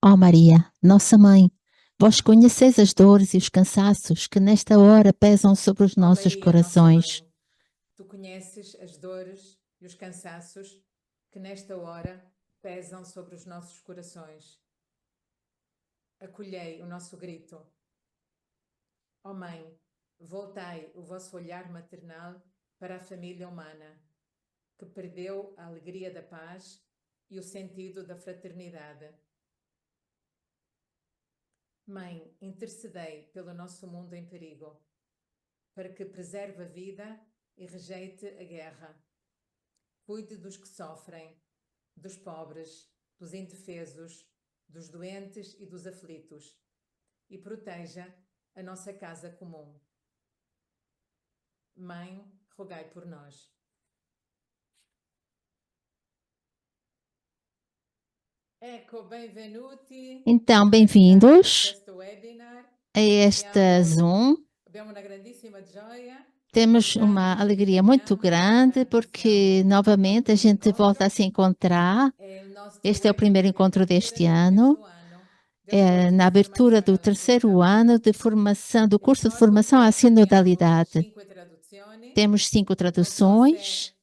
Ó Maria, nossa mãe, vós conheceis as dores e os cansaços que nesta hora pesam sobre os Ó nossos Maria, nossa corações. mãe, tu conheces as dores e os cansaços que nesta hora pesam sobre os nossos corações. Acolhei o nosso grito. Ó Mãe, voltai o vosso olhar maternal para a família humana, que perdeu a alegria da paz e o sentido da fraternidade. Mãe, intercedei pelo nosso mundo em perigo, para que preserve a vida e rejeite a guerra. Cuide dos que sofrem, dos pobres, dos indefesos, dos doentes e dos aflitos, e proteja a nossa casa comum. Mãe, rogai por nós. Ecco, benvenuti. Então, bem-vindos Questo webinar. a esta Zoom. Abbiamo una grandissima gioia. Temos uma alegria muito grande porque novamente a gente volta a se encontrar. Este é o primeiro encontro deste ano. Na abertura do terceiro ano de formação, do curso de formação à sinodalidade. Temos 5 traduções.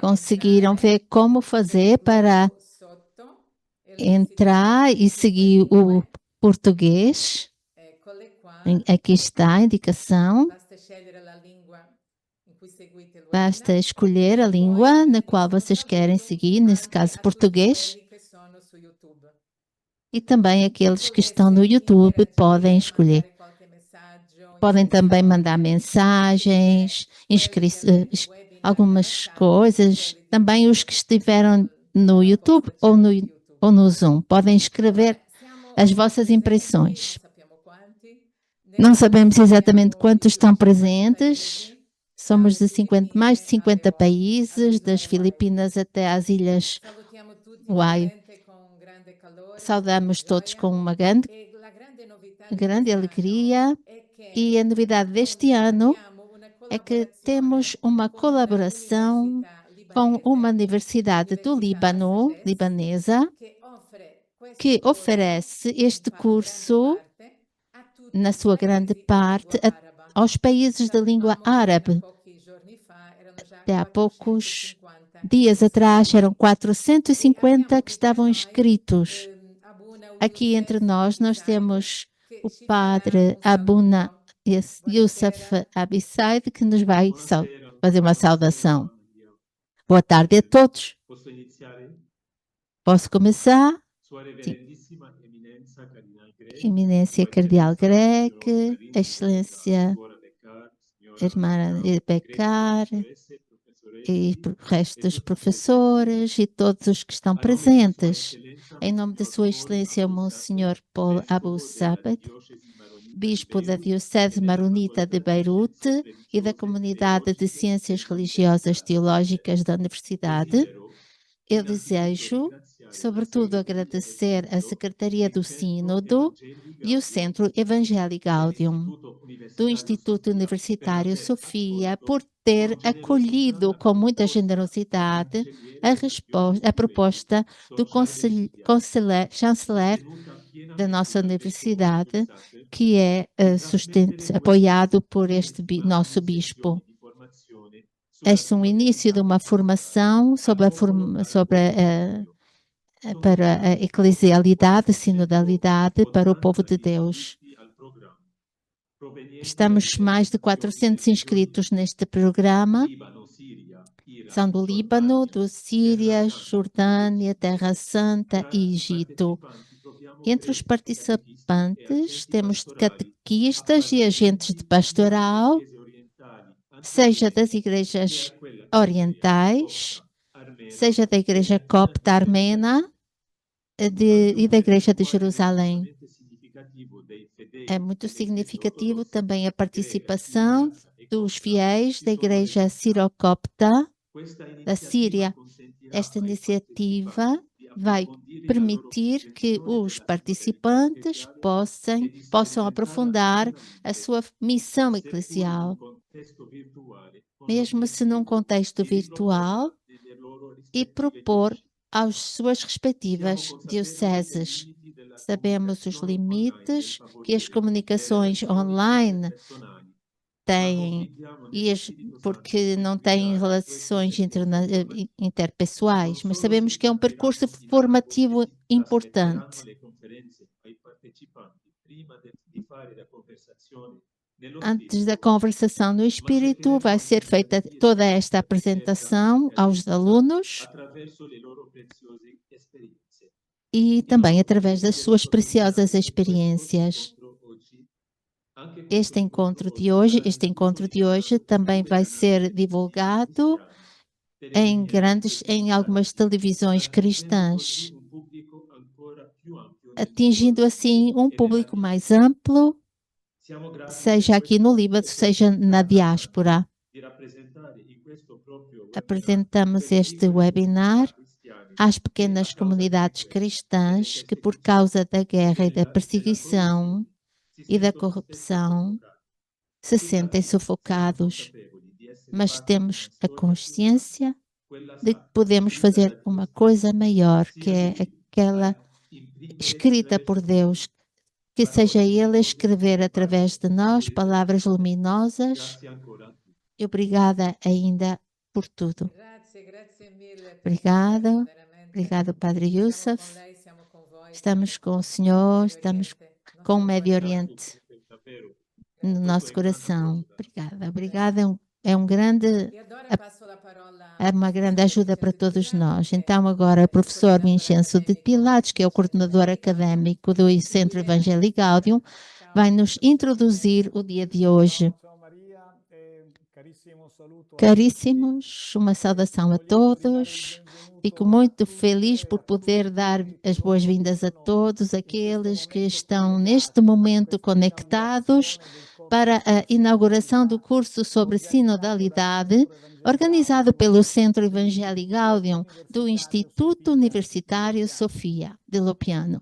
Conseguiram ver como fazer para entrar e seguir o português. Aqui está a indicação. Basta escolher a língua na qual vocês querem seguir, nesse caso português. E também aqueles que estão no YouTube podem escolher. Podem também mandar mensagens, algumas coisas. Também os que estiveram no YouTube ou no Zoom podem escrever as vossas impressões. Não sabemos exatamente quantos estão presentes. Somos de mais de 50 países, das Filipinas até às Ilhas Hawaii. Saudamos todos com uma grande alegria. E a novidade deste ano é que temos uma colaboração com uma universidade do Líbano, libanesa, que oferece este curso, na sua grande parte, aos países da língua árabe. Até há poucos dias atrás eram 450 que estavam inscritos. Aqui entre nós temos o padre Abuna Youssef Abissaid, que nos vai fazer uma saudação. Boa tarde a todos. Posso começar? Eminência Cardeal Greg, Excelência Irmã Becar, e o resto dos professores e todos os que estão presentes. Em nome de Sua Excelência, Monsenhor Paul Abu Sabed, Bispo da Diocese Maronita de Beirute e da Comunidade de Ciências Religiosas Teológicas da Universidade, eu desejo, sobretudo, agradecer a Secretaria do Sínodo e o Centro Evangelii Gaudium do Instituto Universitário Sofia por ter acolhido com muita generosidade a proposta do chanceler da nossa universidade, que é apoiado por este nosso bispo. Este é um início de uma formação para a eclesialidade, sinodalidade, para o povo de Deus. Estamos mais de 400 inscritos neste programa. São do Líbano, do Síria, Jordânia, Terra Santa e Egito. Entre os participantes temos catequistas e agentes de pastoral, seja das igrejas orientais, seja da igreja copta armena e da igreja de Jerusalém. É muito significativo também a participação dos fiéis da igreja sirocopta da Síria. Esta iniciativa vai permitir que os participantes possam aprofundar a sua missão eclesial, mesmo se num contexto virtual, e propor às suas respectivas dioceses. Sabemos os limites que as comunicações online têm, porque não têm relações interpessoais, mas sabemos que é um percurso formativo importante. Antes da conversação no Espírito, vai ser feita toda esta apresentação aos alunos e também através das suas preciosas experiências. Este encontro de hoje também vai ser divulgado em algumas televisões cristãs, atingindo assim um público mais amplo, seja aqui no Líbano, seja na diáspora. Apresentamos este webinar às pequenas comunidades cristãs que, por causa da guerra e da perseguição e da corrupção, se sentem sufocados, mas temos a consciência de que podemos fazer uma coisa maior, que é aquela escrita por Deus, que seja Ele a escrever através de nós palavras luminosas. E obrigada ainda por tudo. Obrigado, Padre Youssef. Estamos com o Senhor, estamos com o Médio Oriente no nosso coração. Obrigada. É uma grande ajuda para todos nós. Então, agora, o professor Vincenzo de Pilatos, que é o coordenador académico do Centro Evangelii Gaudium, vai nos introduzir o dia de hoje. Caríssimos, uma saudação a todos. Fico muito feliz por poder dar as boas-vindas a todos aqueles que estão neste momento conectados para a inauguração do curso sobre sinodalidade, organizado pelo Centro Evangelii Gaudium do Instituto Universitário Sofia de Lopiano.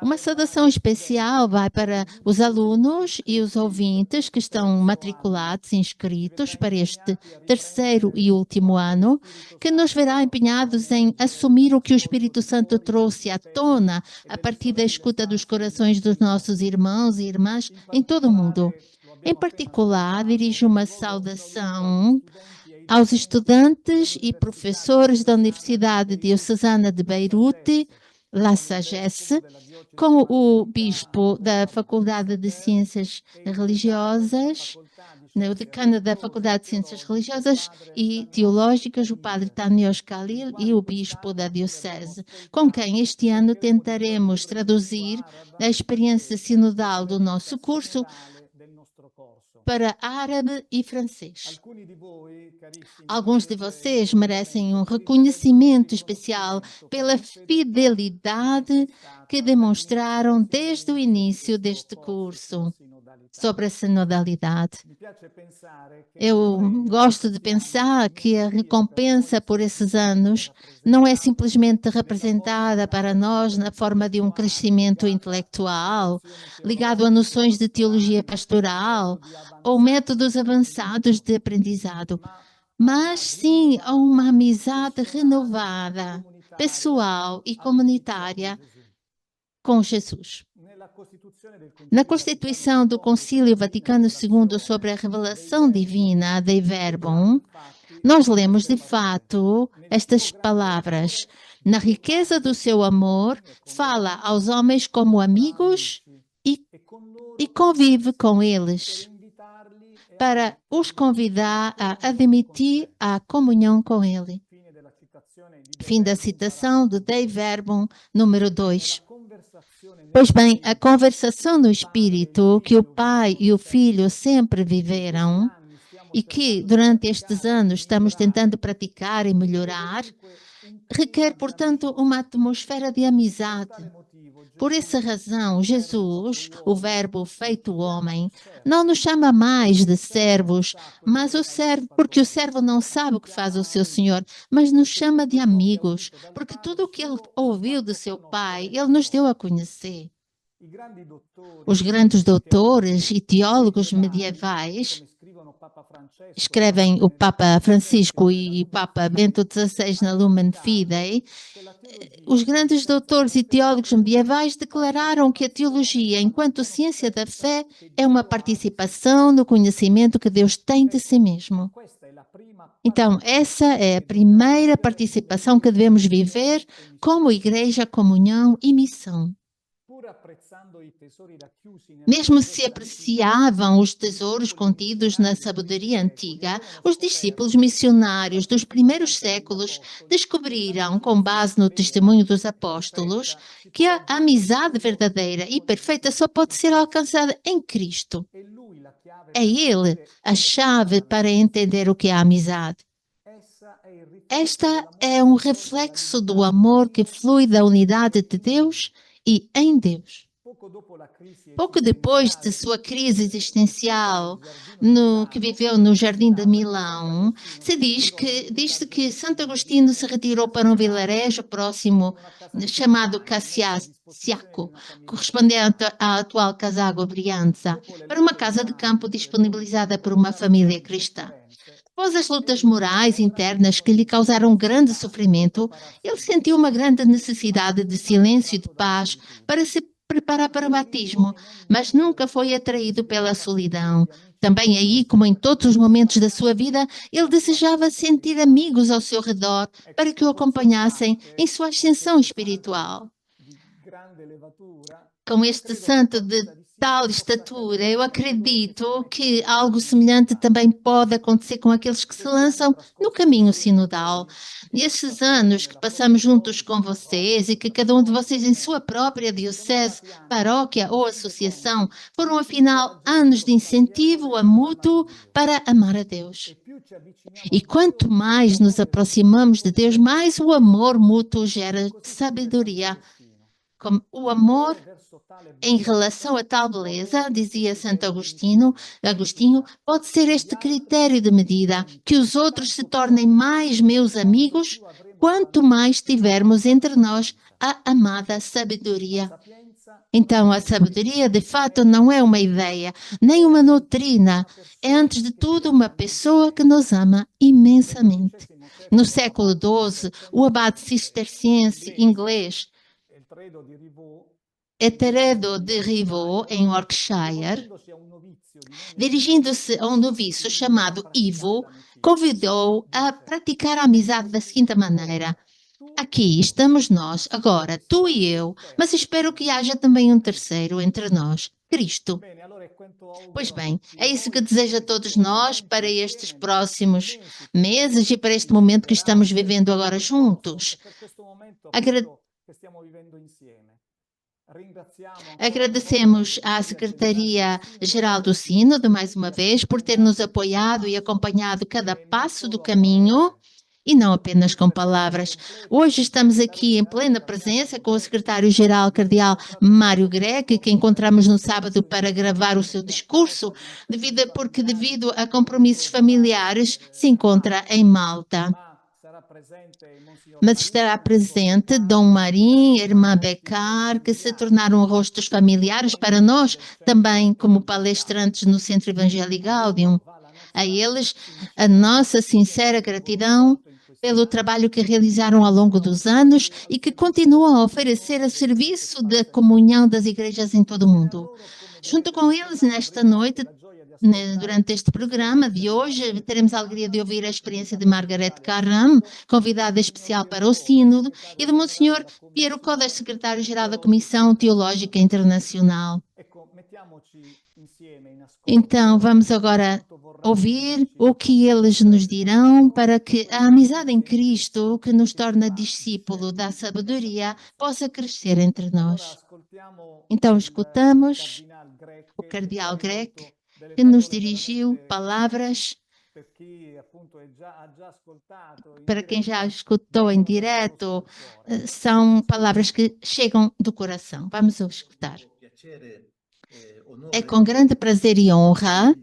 Uma saudação especial vai para os alunos e os ouvintes que estão matriculados, inscritos para este terceiro e último ano, que nos verá empenhados em assumir o que o Espírito Santo trouxe à tona a partir da escuta dos corações dos nossos irmãos e irmãs em todo o mundo. Em particular, dirijo uma saudação aos estudantes e professores da Universidade Diocesana de Beirute, La Sagesse, com o bispo da Faculdade de Ciências Religiosas, o decano da Faculdade de Ciências Religiosas e Teológicas, o padre Tanios Khalil, e o bispo da Diocese, com quem este ano tentaremos traduzir a experiência sinodal do nosso curso para árabe e francês. Alguns de vocês merecem um reconhecimento especial pela fidelidade que demonstraram desde o início deste curso sobre a sinodalidade. Eu gosto de pensar que a recompensa por esses anos não é simplesmente representada para nós na forma de um crescimento intelectual, ligado a noções de teologia pastoral ou métodos avançados de aprendizado, mas sim a uma amizade renovada, pessoal e comunitária com Jesus. Na Constituição do Concílio Vaticano II sobre a revelação divina Dei Verbum, nós lemos de fato estas palavras: na riqueza do seu amor, fala aos homens como amigos e convive com eles, para os convidar a admitir a comunhão com ele. Fim da citação do Dei Verbum número 2. Pois bem, a conversação no Espírito que o Pai e o Filho sempre viveram e que durante estes anos estamos tentando praticar e melhorar, requer, portanto, uma atmosfera de amizade. Por essa razão, Jesus, o Verbo feito homem, não nos chama mais de servos, mas o servo, porque o servo não sabe o que faz o seu Senhor, mas nos chama de amigos, porque tudo o que ele ouviu do seu Pai, ele nos deu a conhecer. Os grandes doutores e teólogos medievais, escrevem o Papa Francisco e o Papa Bento XVI na Lumen Fidei, os grandes doutores e teólogos medievais declararam que a teologia, enquanto ciência da fé, é uma participação no conhecimento que Deus tem de si mesmo. Então, essa é a primeira participação que devemos viver como igreja, comunhão e missão. Mesmo se apreciavam os tesouros contidos na sabedoria antiga, os discípulos missionários dos primeiros séculos descobriram, com base no testemunho dos apóstolos, que a amizade verdadeira e perfeita só pode ser alcançada em Cristo. É Ele a chave para entender o que é a amizade. Esta é um reflexo do amor que flui da unidade de Deus e em Deus. Pouco depois de sua crise existencial, que viveu no Jardim de Milão, diz-se que Santo Agostinho se retirou para um vilarejo próximo chamado Cassiacco, correspondente à atual Casago Brianza, para uma casa de campo disponibilizada por uma família cristã. Após as lutas morais internas que lhe causaram grande sofrimento, ele sentiu uma grande necessidade de silêncio e de paz para se preparar para o batismo, mas nunca foi atraído pela solidão. Também aí, como em todos os momentos da sua vida, ele desejava sentir amigos ao seu redor para que o acompanhassem em sua ascensão espiritual. Com este santo de tal estatura, eu acredito que algo semelhante também pode acontecer com aqueles que se lançam no caminho sinodal. E estes anos que passamos juntos com vocês e que cada um de vocês em sua própria diocese, paróquia ou associação, foram afinal anos de incentivo a mútuo para amar a Deus. E quanto mais nos aproximamos de Deus, mais o amor mútuo gera sabedoria. Como o amor em relação a tal beleza, dizia Santo Agostinho, pode ser este critério de medida, que os outros se tornem mais meus amigos, quanto mais tivermos entre nós a amada sabedoria. Então, a sabedoria, de fato, não é uma ideia, nem uma doutrina. É, antes de tudo, uma pessoa que nos ama imensamente. No século XII, o abade cisterciense inglês Etheredo de Rivaux, em Yorkshire, dirigindo-se a um noviço chamado Ivo, convidou-o a praticar a amizade da seguinte maneira: aqui estamos nós, agora, tu e eu, mas espero que haja também um terceiro entre nós, Cristo. Pois bem, é isso que desejo a todos nós para estes próximos meses e para este momento que estamos vivendo agora juntos. Agradecemos à Secretaria-Geral do Sínodo, mais uma vez, por ter nos apoiado e acompanhado cada passo do caminho, e não apenas com palavras. Hoje estamos aqui em plena presença com o secretário-geral cardeal Mário Grech, que encontramos no sábado para gravar o seu discurso, porque devido a compromissos familiares se encontra em Malta. Mas estará presente Dom Marim, Irmã Becar, que se tornaram rostos familiares para nós, também como palestrantes no Centro Evangélico Gaudium. A eles, a nossa sincera gratidão pelo trabalho que realizaram ao longo dos anos e que continuam a oferecer a serviço da comunhão das igrejas em todo o mundo. Junto com eles, nesta noite, durante este programa de hoje, teremos a alegria de ouvir a experiência de Margaret Carram, convidada especial para o Sínodo, e de Monsenhor Piero Codas, secretário-geral da Comissão Teológica Internacional. Então, vamos agora ouvir o que eles nos dirão para que a amizade em Cristo, que nos torna discípulo da sabedoria, possa crescer entre nós. Então, escutamos o cardeal Grech, que nos dirigiu palavras para quem já escutou em direto, são palavras que chegam do coração. Vamos escutar. É com grande prazer e honra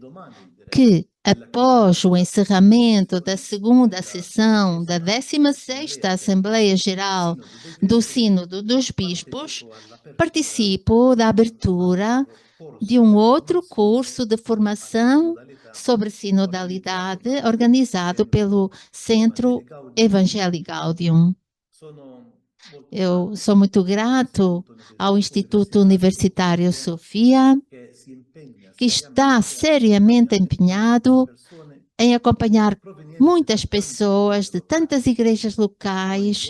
que, após o encerramento da segunda sessão da 16ª Assembleia Geral do Sínodo dos Bispos, participo da abertura de um outro curso de formação sobre sinodalidade organizado pelo Centro Evangelii Gaudium. Eu sou muito grato ao Instituto Universitário Sofia, que está seriamente empenhado em acompanhar muitas pessoas de tantas igrejas locais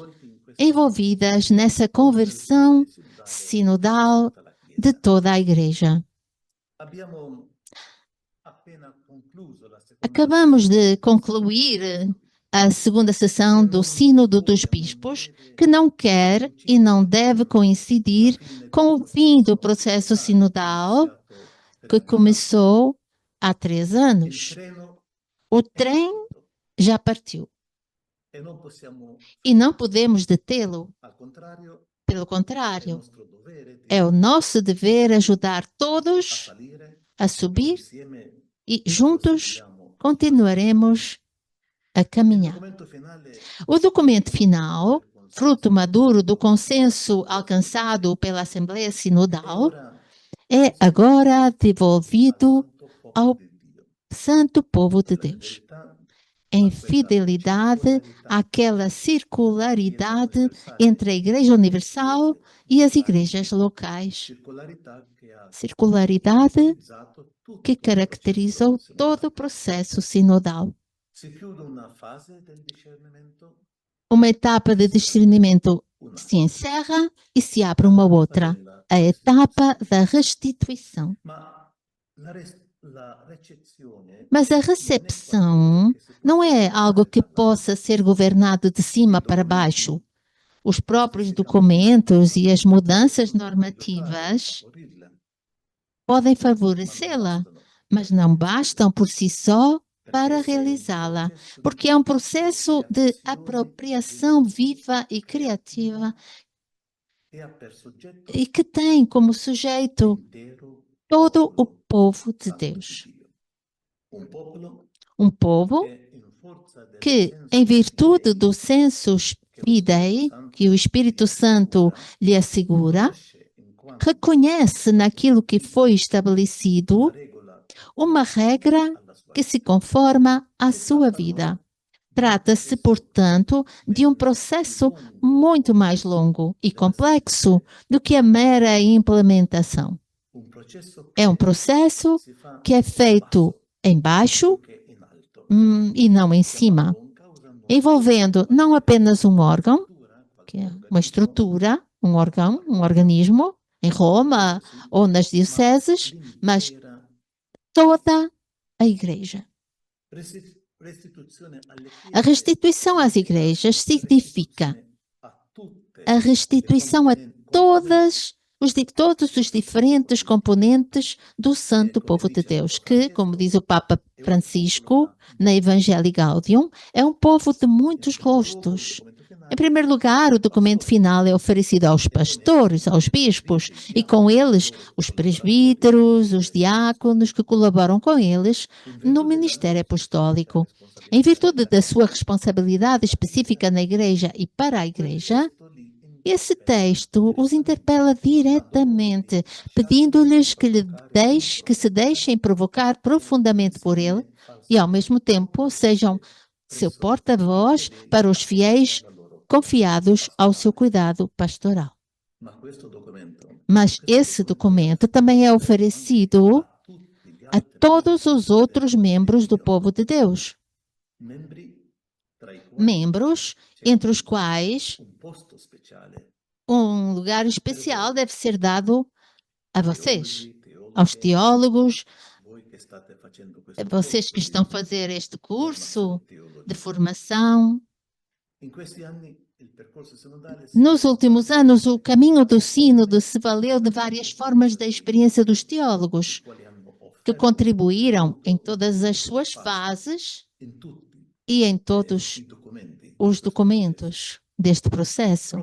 envolvidas nessa conversão sinodal de toda a igreja. Acabamos de concluir a segunda sessão do Sínodo dos Bispos, que não quer e não deve coincidir com o fim do processo sinodal que começou há 3 anos. O trem já partiu e não podemos detê-lo. Pelo contrário, é o nosso dever ajudar todos a subir e juntos continuaremos a caminhar. O documento final, fruto maduro do consenso alcançado pela Assembleia Sinodal, é agora devolvido ao Santo Povo de Deus, em fidelidade àquela circularidade entre a Igreja Universal e as igrejas locais. Circularidade que caracterizou todo o processo sinodal. Uma etapa de discernimento se encerra e se abre uma outra, a etapa da restituição. Mas a recepção não é algo que possa ser governado de cima para baixo. Os próprios documentos e as mudanças normativas podem favorecê-la, mas não bastam por si só para realizá-la, porque é um processo de apropriação viva e criativa e que tem como sujeito todo o povo de Deus. Um povo que, em virtude do sensus fidei, que o Espírito Santo lhe assegura, reconhece naquilo que foi estabelecido uma regra que se conforma à sua vida. Trata-se, portanto, de um processo muito mais longo e complexo do que a mera implementação. É um processo que é feito embaixo e não em cima, envolvendo não apenas um órgão, que é uma estrutura, um órgão, um organismo, em Roma ou nas dioceses, mas toda a igreja. A restituição às igrejas significa a restituição a todos os diferentes componentes do Santo Povo de Deus, que, como diz o Papa Francisco, na Evangelii Gaudium, é um povo de muitos rostos. Em primeiro lugar, o documento final é oferecido aos pastores, aos bispos, e com eles os presbíteros, os diáconos que colaboram com eles no ministério apostólico. Em virtude da sua responsabilidade específica na igreja e para a igreja, esse texto os interpela diretamente, pedindo-lhes que se deixem provocar profundamente por ele e, ao mesmo tempo, sejam seu porta-voz para os fiéis confiados ao seu cuidado pastoral. Mas esse documento também é oferecido a todos os outros membros do povo de Deus. Membros entre os quais um lugar especial deve ser dado a vocês, aos teólogos, a vocês que estão a fazer este curso de formação. Nos últimos anos, o caminho do sínodo se valeu de várias formas da experiência dos teólogos, que contribuíram em todas as suas fases e em todos os documentos deste processo.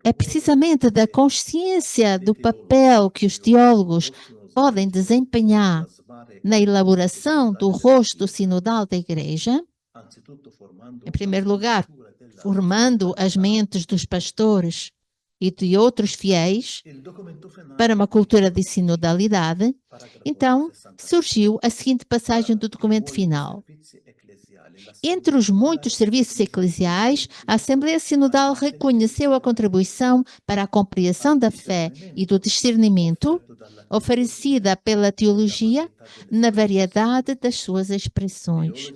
É precisamente da consciência do papel que os teólogos podem desempenhar na elaboração do rosto sinodal da Igreja, em primeiro lugar, formando as mentes dos pastores e de outros fiéis para uma cultura de sinodalidade, então surgiu a seguinte passagem do documento final. Entre os muitos serviços eclesiais, a Assembleia Sinodal reconheceu a contribuição para a compreensão da fé e do discernimento oferecida pela teologia na variedade das suas expressões.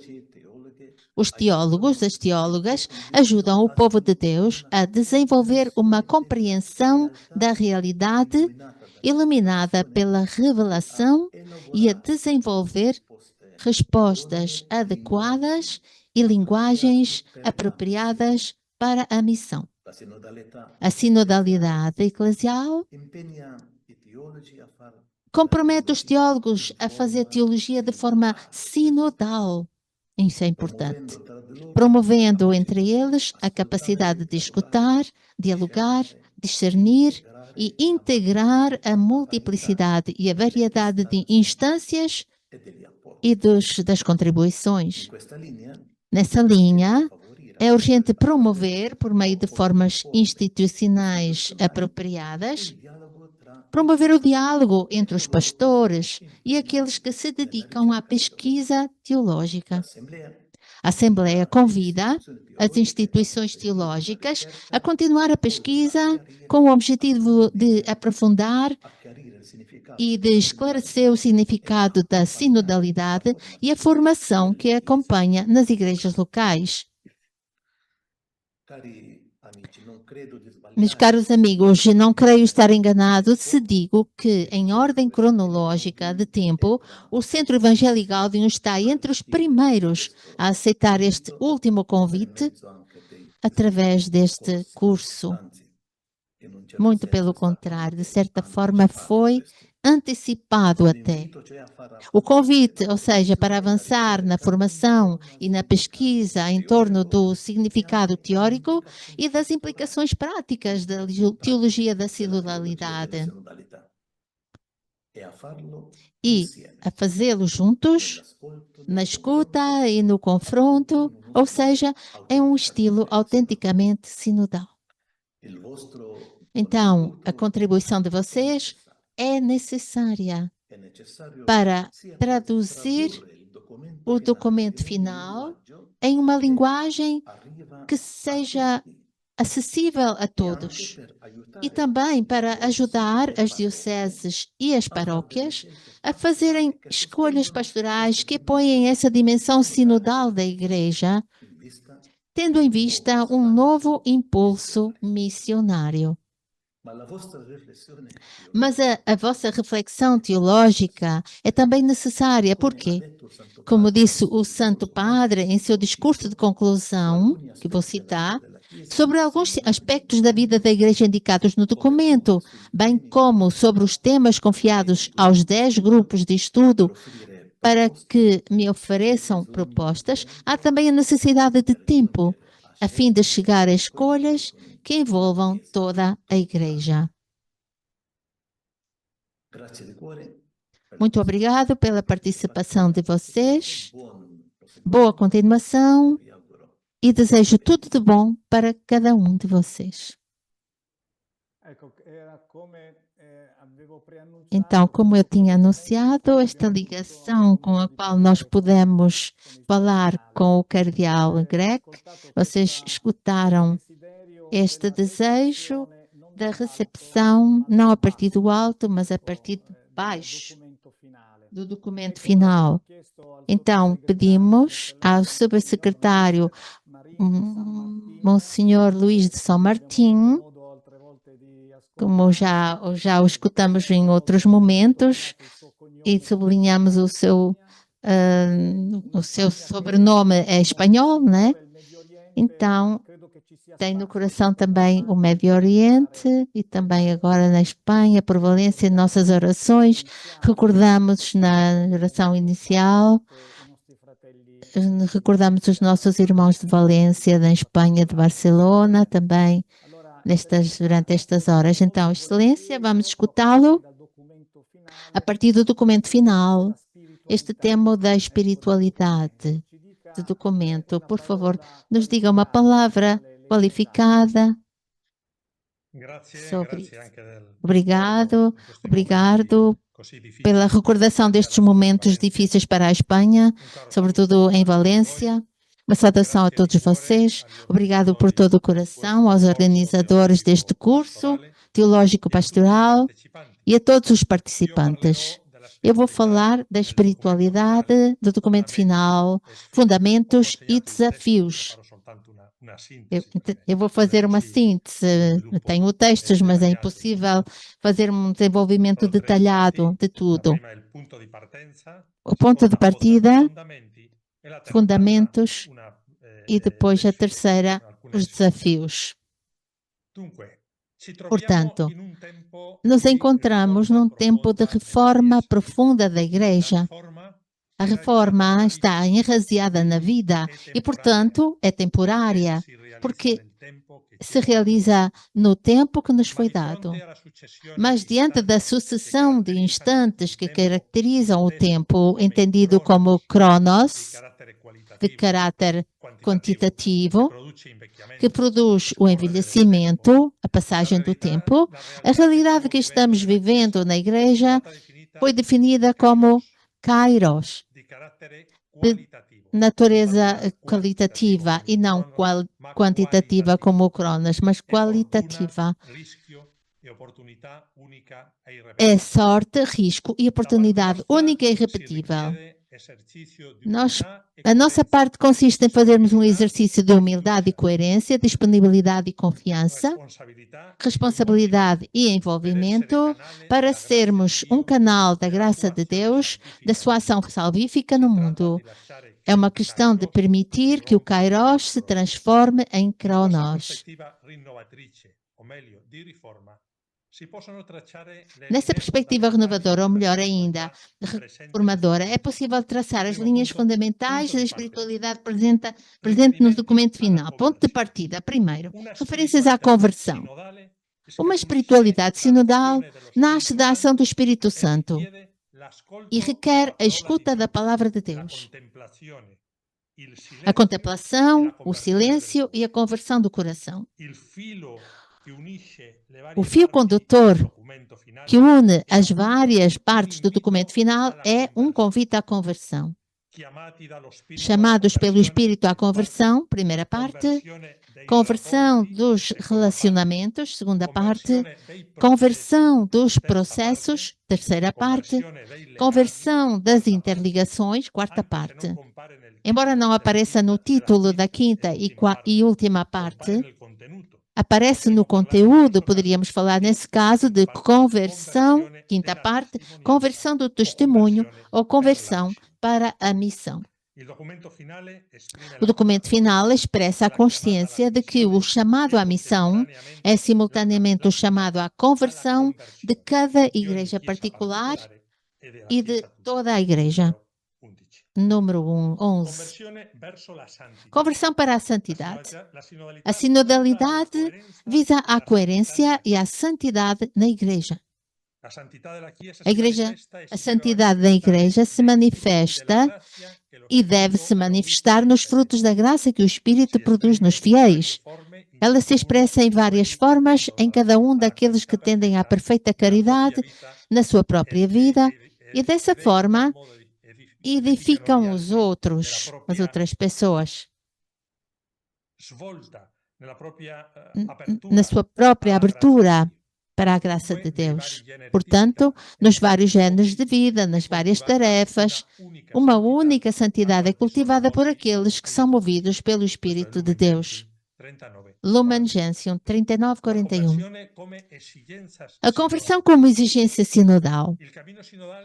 Os teólogos, as teólogas, ajudam o povo de Deus a desenvolver uma compreensão da realidade iluminada pela revelação e a desenvolver respostas adequadas e linguagens apropriadas para a missão. A sinodalidade eclesial compromete os teólogos a fazer teologia de forma sinodal. Isso é importante. Promovendo entre eles a capacidade de escutar, dialogar, discernir e integrar a multiplicidade e a variedade de instâncias e das contribuições. Nessa linha, é urgente promover, por meio de formas institucionais apropriadas, promover o diálogo entre os pastores e aqueles que se dedicam à pesquisa teológica. A Assembleia convida as instituições teológicas a continuar a pesquisa com o objetivo de aprofundar e de esclarecer o significado da sinodalidade e a formação que acompanha nas igrejas locais. Meus caros amigos, não creio estar enganado se digo que, em ordem cronológica de tempo, o Centro Evangélico Gaudium está entre os primeiros a aceitar este último convite através deste curso. Muito pelo contrário, de certa forma foi antecipado até. O convite, ou seja, para avançar na formação e na pesquisa em torno do significado teórico e das implicações práticas da teologia da sinodalidade. E a fazê-lo juntos, na escuta e no confronto, ou seja, é um estilo autenticamente sinodal. Então, a contribuição de vocês é necessária para traduzir o documento final em uma linguagem que seja acessível a todos e também para ajudar as dioceses e as paróquias a fazerem escolhas pastorais que apoiem essa dimensão sinodal da Igreja, tendo em vista um novo impulso missionário. Mas a vossa reflexão teológica é também necessária, porque, como disse o Santo Padre em seu discurso de conclusão, que vou citar, sobre alguns aspectos da vida da Igreja indicados no documento, bem como sobre os temas confiados aos 10 grupos de estudo para que me ofereçam propostas, há também a necessidade de tempo, a fim de chegar a escolhas que envolvam toda a Igreja. Muito obrigado pela participação de vocês. Boa continuação e desejo tudo de bom para cada um de vocês. Então, como eu tinha anunciado, esta ligação com a qual nós pudemos falar com o cardeal Grech, vocês escutaram este desejo da recepção, não a partir do alto, mas a partir de baixo, do documento final. Então, pedimos ao subsecretário Monsenhor Luís de São Martim, como já o escutamos em outros momentos, e sublinhamos o seu sobrenome é espanhol, né? Então, tem no coração também o Médio Oriente e também agora na Espanha, por valência de nossas orações. Recordamos na oração inicial, recordamos os nossos irmãos de Valência, da Espanha, de Barcelona, também durante estas horas. Então, Excelência, vamos escutá-lo a partir do documento final, este tema da espiritualidade do documento. Por favor, nos diga uma palavra qualificada Obrigado, obrigado pela recordação destes momentos difíceis para a Espanha, sobretudo em Valência. Uma saudação a todos vocês. Obrigado por todo o coração aos organizadores deste curso teológico pastoral e a todos os participantes. Eu vou falar da espiritualidade, do documento final, fundamentos e desafios. Eu vou fazer uma síntese. Tenho textos, mas é impossível fazer um desenvolvimento detalhado de tudo. O ponto de partida, fundamentos e depois a terceira, os desafios. Portanto, nos encontramos num tempo de reforma profunda da Igreja. A reforma está enraizada na vida e, portanto, é temporária, porque se realiza no tempo que nos foi dado. Mas diante da sucessão de instantes que caracterizam o tempo, entendido como cronos, de caráter quantitativo, que produz o envelhecimento, a passagem do tempo, a realidade que estamos vivendo na Igreja foi definida como kairos, de natureza qualitativa e não quantitativa como o Cronos, mas qualitativa. É sorte, risco e oportunidade única e irrepetível. A nossa parte consiste em fazermos um exercício de humildade e coerência, disponibilidade e confiança, responsabilidade e envolvimento para sermos um canal da graça de Deus, da sua ação salvífica no mundo. É uma questão de permitir que o Kairos se transforme em Cronos. Nessa perspectiva renovadora, ou melhor ainda, reformadora, é possível traçar as linhas fundamentais da espiritualidade presente no documento final. Ponto de partida. Primeiro, referências à conversão. Uma espiritualidade sinodal nasce da ação do Espírito Santo e requer a escuta da palavra de Deus. A contemplação, o silêncio e a conversão do coração. O fio condutor que une as várias partes do documento final é um convite à conversão. Chamados pelo Espírito à conversão, primeira parte, conversão dos relacionamentos, segunda parte, conversão dos processos, terceira parte, conversão das interligações, quarta parte. Embora não apareça no título da quinta e última parte, aparece no conteúdo, poderíamos falar nesse caso de conversão, quinta parte, conversão do testemunho ou conversão para a missão. O documento final expressa a consciência de que o chamado à missão é simultaneamente o chamado à conversão de cada igreja particular e de toda a igreja. Número 11. Conversão para a santidade. A sinodalidade visa a coerência e a santidade na igreja. A santidade da igreja se manifesta e deve se manifestar nos frutos da graça que o Espírito produz nos fiéis. Ela se expressa em várias formas em cada um daqueles que tendem à perfeita caridade na sua própria vida e dessa forma edificam os outros, as outras pessoas. Na sua própria abertura para a graça de Deus. Portanto, nos vários géneros de vida, nas várias tarefas, uma única santidade é cultivada por aqueles que são movidos pelo Espírito de Deus. Lumen Gentium 39:41. A conversão como exigência sinodal.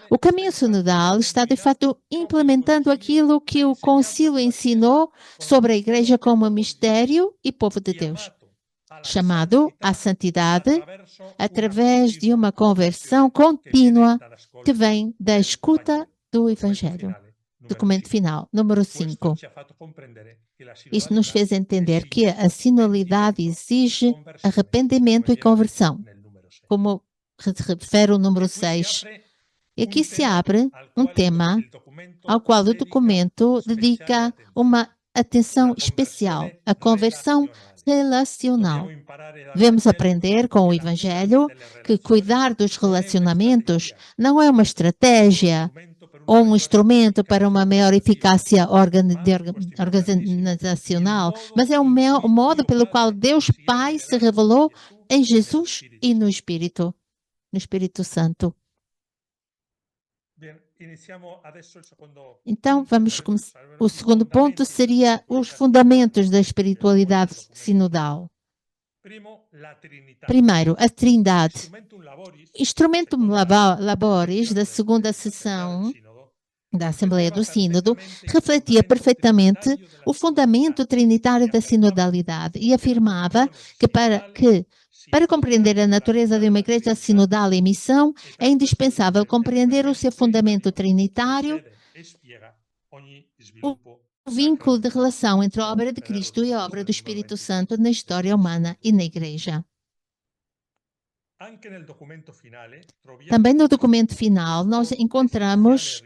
O caminho sinodal está, de fato, implementando aquilo que o concílio ensinou sobre a Igreja como mistério e povo de Deus, chamado à santidade através de uma conversão contínua que vem da escuta do Evangelho. Documento final, número 5. Isto nos fez entender que a sinodalidade exige arrependimento e conversão, como refere o número 6. E aqui se abre um tema ao qual o documento dedica uma atenção especial, a conversão relacional. Devemos aprender com o Evangelho que cuidar dos relacionamentos não é uma estratégia ou um instrumento para uma maior eficácia organizacional, mas é o modo pelo qual Deus Pai se revelou em Jesus e no Espírito Santo. Então, vamos começar. O segundo ponto seria os fundamentos da espiritualidade sinodal. Primeiro, a Trindade. Instrumentum Laboris da segunda sessão da Assembleia do Sínodo refletia perfeitamente o fundamento trinitário da sinodalidade e afirmava que para compreender a natureza de uma igreja sinodal em missão, é indispensável compreender o seu fundamento trinitário, o vínculo de relação entre a obra de Cristo e a obra do Espírito Santo na história humana e na igreja. Também no documento final, nós encontramos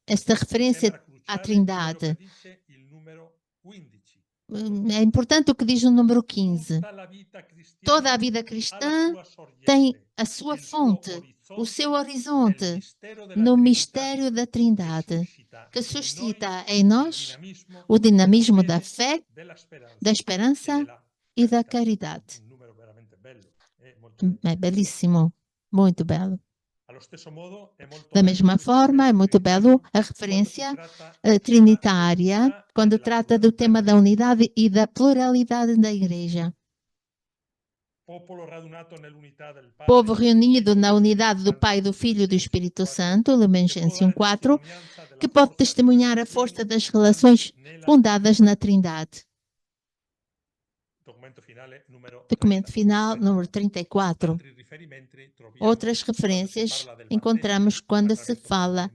esta referência à Trindade. É importante o que diz o número 15. Toda a vida cristã tem a sua fonte, o seu horizonte, no mistério da Trindade, que suscita em nós o dinamismo da fé, da esperança e da caridade. É belíssimo, muito belo. Da mesma forma, é muito belo a referência trinitária quando trata do tema da unidade e da pluralidade da igreja. Povo reunido na unidade do Pai, do Filho e do Espírito Santo, Lumen Gentium 4, que pode testemunhar a força das relações fundadas na Trindade. Documento final, número 34. Outras referências encontramos quando se fala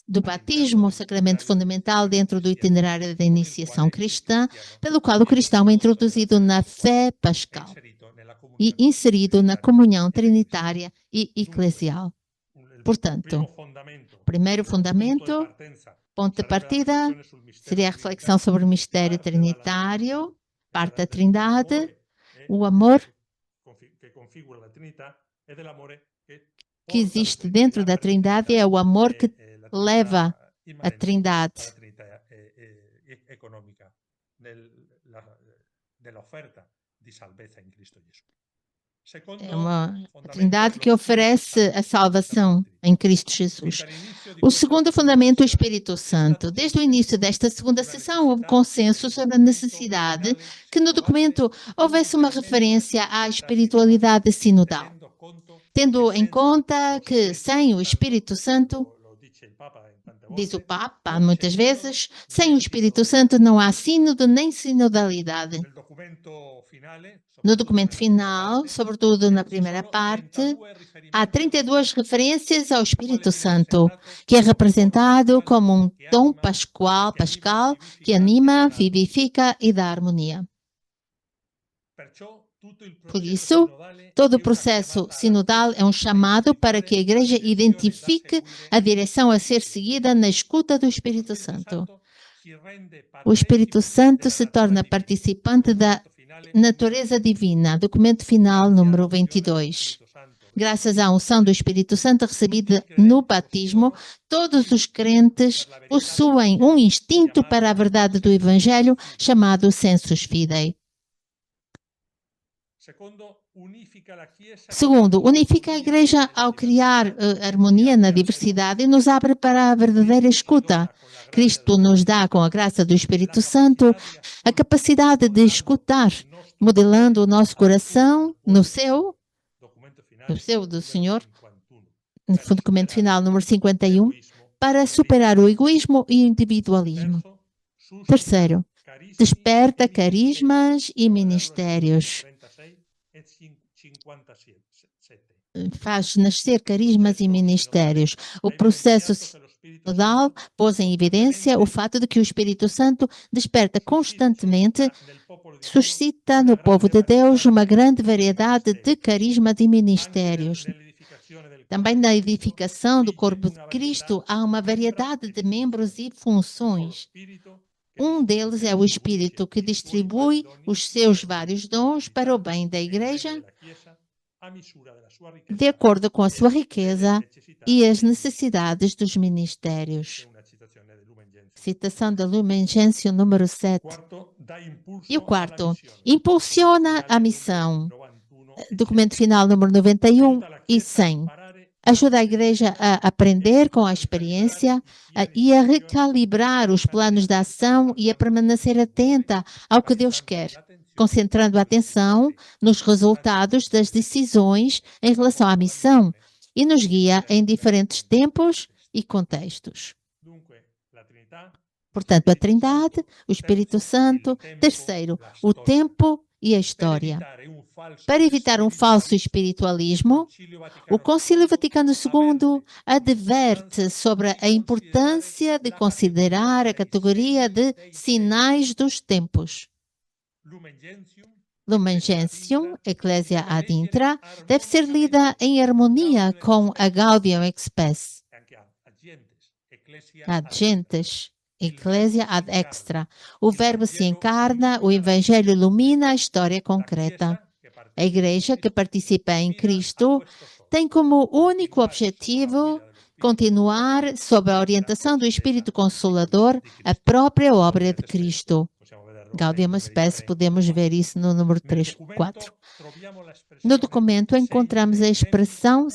do batismo, o sacramento fundamental dentro do itinerário da iniciação cristã, pelo qual o cristão é introduzido na fé pascal e inserido na comunhão trinitária e eclesial. Portanto, primeiro fundamento, ponto de partida, seria a reflexão sobre o mistério trinitário, parte da Trindade, o amor que existe dentro da Trindade é o amor que leva a Trindade. É uma Trindade que oferece a salvação em Cristo Jesus. O segundo fundamento é o Espírito Santo. Desde o início desta segunda sessão, houve consenso sobre a necessidade que no documento houvesse uma referência à espiritualidade sinodal, tendo em conta que sem o Espírito Santo, diz o Papa muitas vezes, sem o Espírito Santo não há sínodo nem sinodalidade. No documento final, sobretudo na primeira parte, há 32 referências ao Espírito Santo, que é representado como um dom pascal que anima, vivifica e dá harmonia. Por isso, todo o processo sinodal é um chamado para que a Igreja identifique a direção a ser seguida na escuta do Espírito Santo. O Espírito Santo se torna participante da natureza divina. Documento final, número 22. Graças à unção do Espírito Santo recebida no batismo, todos os crentes possuem um instinto para a verdade do Evangelho chamado sensus fidei. Segundo, unifica a Igreja ao criar harmonia na diversidade e nos abre para a verdadeira escuta. Cristo nos dá, com a graça do Espírito Santo, a capacidade de escutar, modelando o nosso coração no seu do Senhor, no documento final número 51, para superar o egoísmo e o individualismo. Terceiro, desperta carismas e ministérios. Faz nascer carismas e ministérios. O processo sinodal pôs em evidência o fato de que o Espírito Santo desperta constantemente, suscita no povo de Deus uma grande variedade de carismas e ministérios. Também na edificação do corpo de Cristo há uma variedade de membros e funções. Um deles é o Espírito que distribui os seus vários dons para o bem da Igreja, de acordo com a sua riqueza e as necessidades dos ministérios. Citação da Lumen Gentium número 7. E o quarto, impulsiona a missão. Documento final número 91 e 100. Ajuda a Igreja a aprender com a experiência e a recalibrar os planos de ação e a permanecer atenta ao que Deus quer, concentrando a atenção nos resultados das decisões em relação à missão e nos guia em diferentes tempos e contextos. Portanto, a Trindade, o Espírito Santo. Terceiro, o tempo e a história. Para evitar um falso espiritualismo, o Concílio Vaticano II adverte sobre a importância de considerar a categoria de sinais dos tempos. Lumen Gentium, Ecclesia ad intra, deve ser lida em harmonia com a Gaudium et Spes. Ad gentes, Ecclesia ad extra. O Verbo se encarna, o Evangelho ilumina a história concreta. A Igreja que participa em Cristo tem como único objetivo continuar sob a orientação do Espírito Consolador a própria obra de Cristo. Gaudium et Spes, podemos ver isso no número 3, 4. No documento encontramos a expressão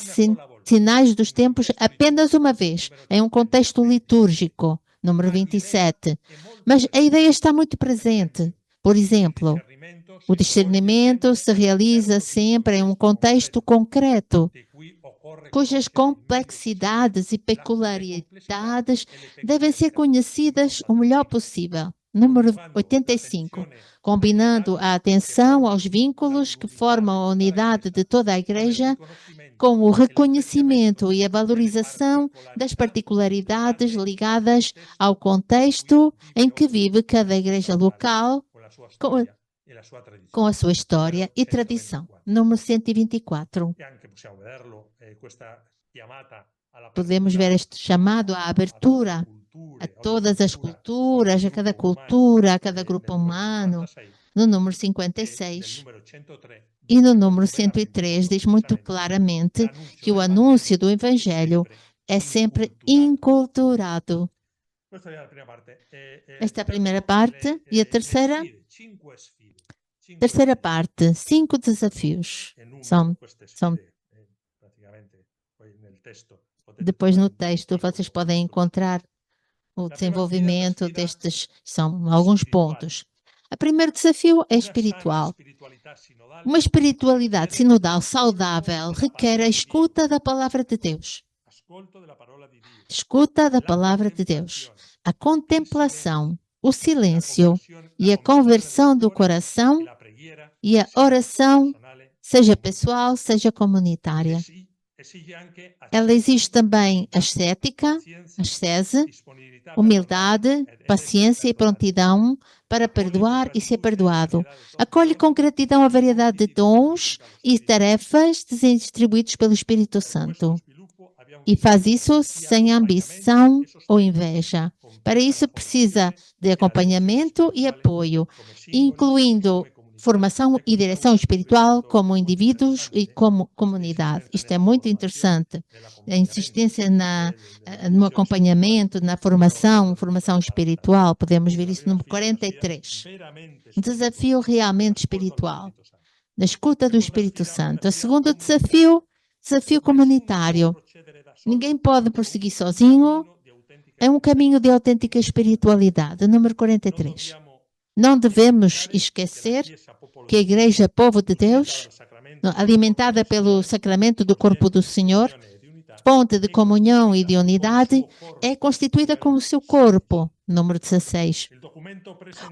sinais dos tempos apenas uma vez, em um contexto litúrgico, número 27. Mas a ideia está muito presente. Por exemplo, o discernimento se realiza sempre em um contexto concreto, cujas complexidades e peculiaridades devem ser conhecidas o melhor possível. Número 85. Combinando a atenção aos vínculos que formam a unidade de toda a Igreja com o reconhecimento e a valorização das particularidades ligadas ao contexto em que vive cada igreja local, com a sua história e tradição. Número 124. Podemos ver este chamado à abertura a todas as culturas, a cada grupo humano. No número 56. E no número 103 diz muito claramente que o anúncio do Evangelho é sempre inculturado. Esta é a primeira parte. E a terceira? Terceira parte, 5 desafios. Depois no texto vocês podem encontrar o desenvolvimento destes, são alguns pontos. O primeiro desafio é espiritual. Uma espiritualidade sinodal saudável requer a escuta da palavra de Deus. Escuta da palavra de Deus. A contemplação, o silêncio e a conversão do coração e a oração, seja pessoal, seja comunitária. Ela exige também ascética, ascese, humildade, paciência e prontidão para perdoar e ser perdoado. Acolhe com gratidão a variedade de dons e tarefas distribuídos pelo Espírito Santo. E faz isso sem ambição ou inveja. Para isso precisa de acompanhamento e apoio, incluindo formação e direção espiritual como indivíduos e como comunidade. Isto é muito interessante. A insistência no acompanhamento, na formação espiritual. Podemos ver isso no 43. Um desafio realmente espiritual. Na escuta do Espírito Santo. O segundo desafio comunitário. Ninguém pode prosseguir sozinho. É um caminho de autêntica espiritualidade. Número 43. Não devemos esquecer que a Igreja, povo de Deus, alimentada pelo sacramento do corpo do Senhor, fonte de comunhão e de unidade, é constituída como o seu corpo. Número 16.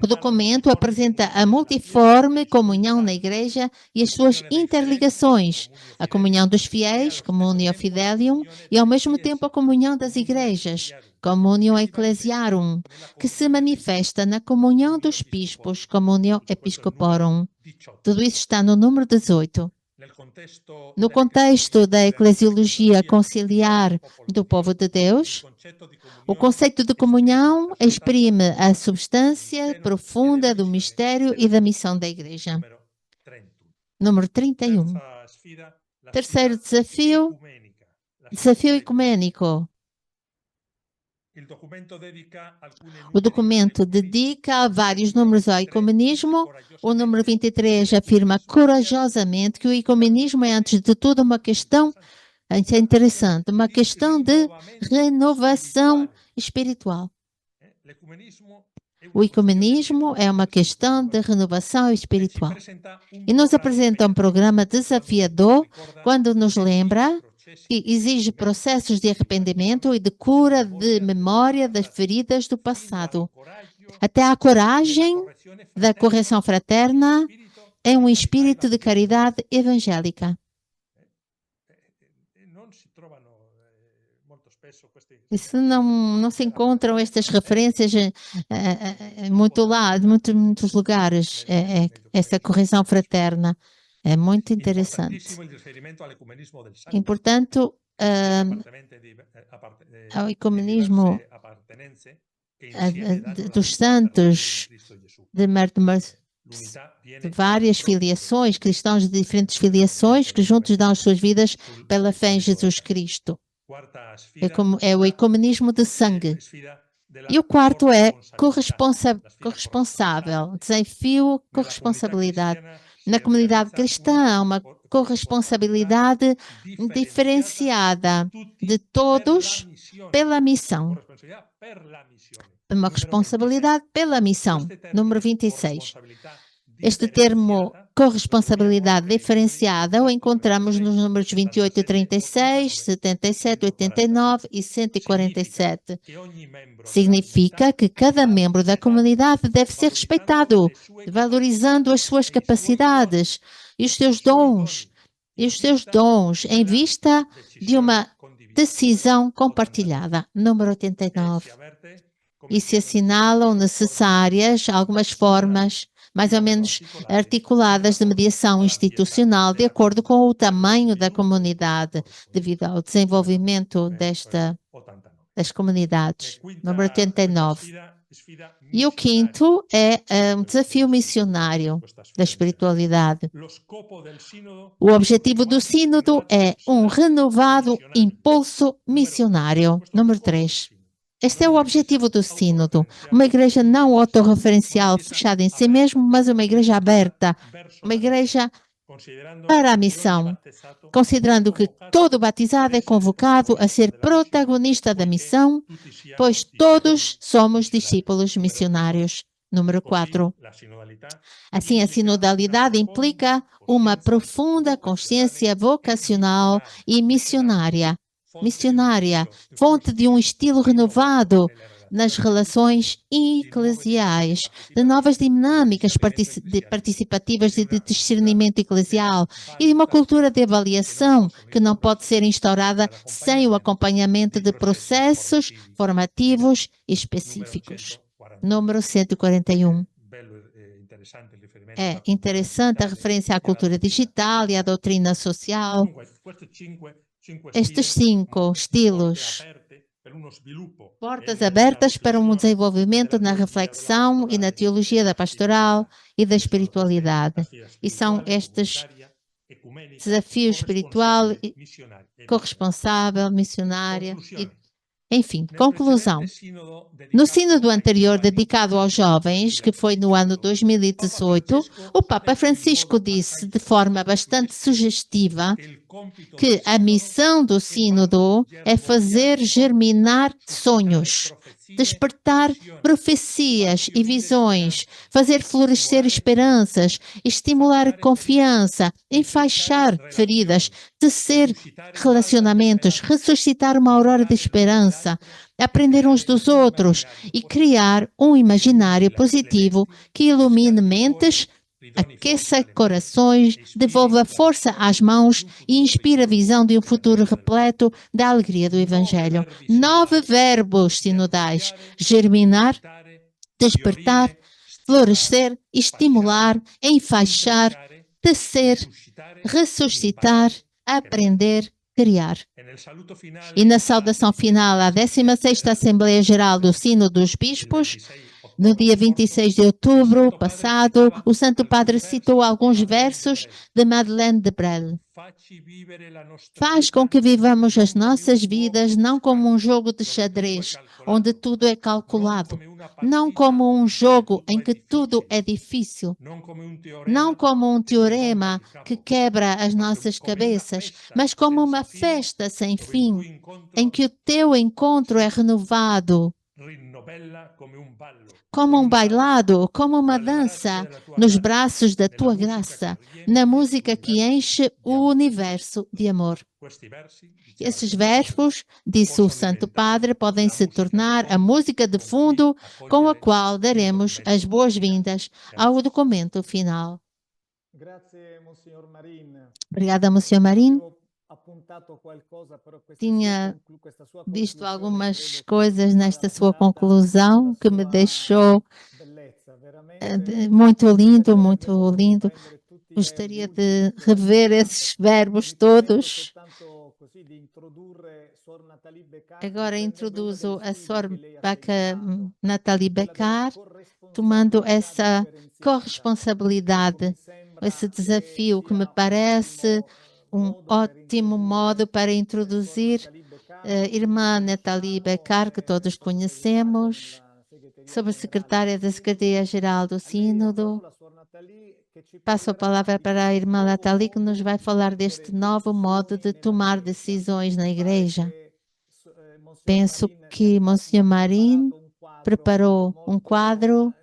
O documento apresenta a multiforme comunhão na Igreja e as suas interligações, a comunhão dos fiéis, Communio Fidelium, e ao mesmo tempo a comunhão das igrejas, Communio Ecclesiarum, que se manifesta na comunhão dos bispos, Communio Episcoporum. Tudo isso está no número 18. No contexto da eclesiologia conciliar do povo de Deus, o conceito de comunhão exprime a substância profunda do mistério e da missão da Igreja. Número 31. Terceiro desafio, desafio ecumênico. O documento dedica vários números ao ecumenismo. O número 23 afirma corajosamente que o ecumenismo é, antes de tudo, uma questão, isso é interessante, uma questão de renovação espiritual. O ecumenismo é uma questão de renovação espiritual. E nos apresenta um programa desafiador quando nos lembra que exige processos de arrependimento e de cura de memória das feridas do passado. Até a coragem da correção fraterna é um espírito de caridade evangélica. Isso não se encontram estas referências em muitos lugares, essa correção fraterna. É muito interessante. E, portanto, ao ecumenismo dos santos de várias filiações, cristãos de diferentes filiações, que juntos dão as suas vidas pela fé em Jesus Cristo. É o ecumenismo de sangue. E o quarto é corresponsável, desafio, corresponsabilidade. Na comunidade cristã há uma corresponsabilidade diferenciada de todos pela missão. Uma responsabilidade pela missão. Número 26. Este termo corresponsabilidade diferenciada o encontramos nos números 28, 36, 77, 89 e 147. Significa que cada membro da comunidade deve ser respeitado, valorizando as suas capacidades e os seus dons, em vista de uma decisão compartilhada. Número 89. E se assinalam necessárias algumas formas mais ou menos articuladas de mediação institucional de acordo com o tamanho da comunidade, devido ao desenvolvimento das comunidades. Número 89. E o quinto é um desafio missionário da espiritualidade. O objetivo do sínodo é um renovado impulso missionário. Número 3. Este é o objetivo do sínodo. Uma igreja não autorreferencial, fechada em si mesma, mas uma igreja aberta. Uma igreja para a missão, considerando que todo batizado é convocado a ser protagonista da missão, pois todos somos discípulos missionários. Número 4. Assim, a sinodalidade implica uma profunda consciência vocacional e missionária, fonte de um estilo renovado nas relações eclesiais, de novas dinâmicas participativas de discernimento eclesial e de uma cultura de avaliação que não pode ser instaurada sem o acompanhamento de processos formativos específicos. Número 141. É interessante a referência à cultura digital e à doutrina social. Estes 5 estilos, portas abertas para um desenvolvimento na reflexão e na teologia da pastoral e da espiritualidade. E são estes desafios espiritual, corresponsável, missionária, enfim, conclusão. No sínodo anterior dedicado aos jovens, que foi no ano 2018, o Papa Francisco disse de forma bastante sugestiva que a missão do sínodo é fazer germinar sonhos, despertar profecias e visões, fazer florescer esperanças, estimular confiança, enfaixar feridas, tecer relacionamentos, ressuscitar uma aurora de esperança, aprender uns dos outros e criar um imaginário positivo que ilumine mentes, aqueça corações, devolva força às mãos e inspira a visão de um futuro repleto da alegria do Evangelho. 9 verbos sinodais: germinar, despertar, florescer, estimular, enfaixar, tecer, ressuscitar, aprender, criar. E na saudação final à 16ª Assembleia Geral do Sínodo dos Bispos, no dia 26 de outubro passado, o Santo Padre citou alguns versos de Madeleine de Brel. Faz com que vivamos as nossas vidas não como um jogo de xadrez, onde tudo é calculado, não como um jogo em que tudo é difícil, não como um teorema que quebra as nossas cabeças, mas como uma festa sem fim, em que o teu encontro é renovado, como um bailado, como uma dança, nos braços da tua graça, na música que enche o universo de amor. Esses verbos, disse o Santo Padre, podem se tornar a música de fundo com a qual daremos as boas-vindas ao documento final. Obrigada, Monsieur Marin. Tinha visto algumas coisas nesta sua conclusão que me deixou muito lindo, muito lindo. Gostaria de rever esses verbos todos. Agora introduzo a Sor Nathalie Beccard, tomando essa corresponsabilidade, esse desafio que me parece um ótimo modo para introduzir a irmã Nathalie Beccard, que todos conhecemos, subsecretária da Secretaria-Geral do Sínodo. Passo a palavra para a irmã Nathalie, que nos vai falar deste novo modo de tomar decisões na Igreja. Penso que Monsieur Marin preparou um quadro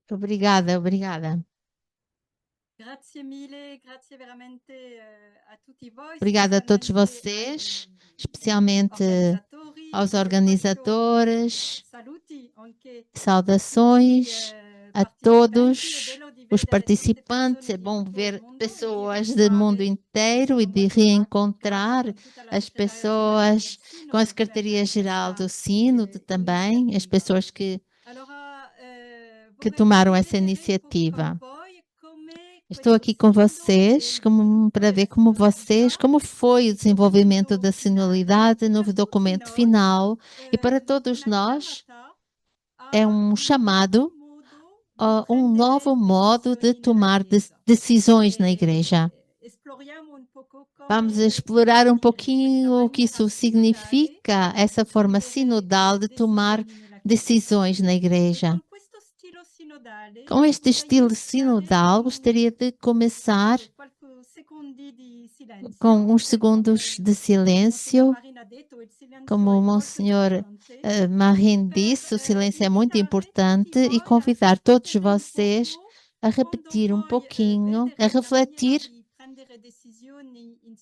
Obrigada, obrigada. Obrigada a todos vocês, especialmente aos organizadores. Saudações a todos os participantes. É bom ver pessoas do mundo inteiro e de reencontrar as pessoas com a Secretaria-Geral do Sínodo também, as pessoas que tomaram essa iniciativa. Estou aqui com vocês para ver como foi o desenvolvimento da sinodalidade no documento final, e para todos nós é um chamado a um novo modo de tomar decisões na Igreja. Vamos explorar um pouquinho o que isso significa, essa forma sinodal de tomar decisões na Igreja. Com este estilo sinodal, gostaria de começar com uns segundos de silêncio. Como o Monsenhor Marin disse, o silêncio é muito importante, e convidar todos vocês a repetir um pouquinho, a refletir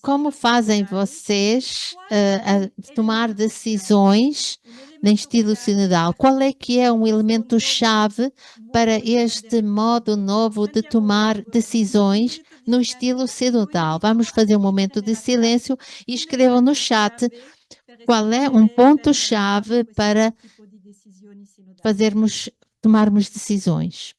como fazem vocês a tomar decisões em estilo sinodal. Qual é que é um elemento-chave para este modo novo de tomar decisões no estilo sinodal? Vamos fazer um momento de silêncio e escrevam no chat qual é um ponto-chave para tomarmos decisões.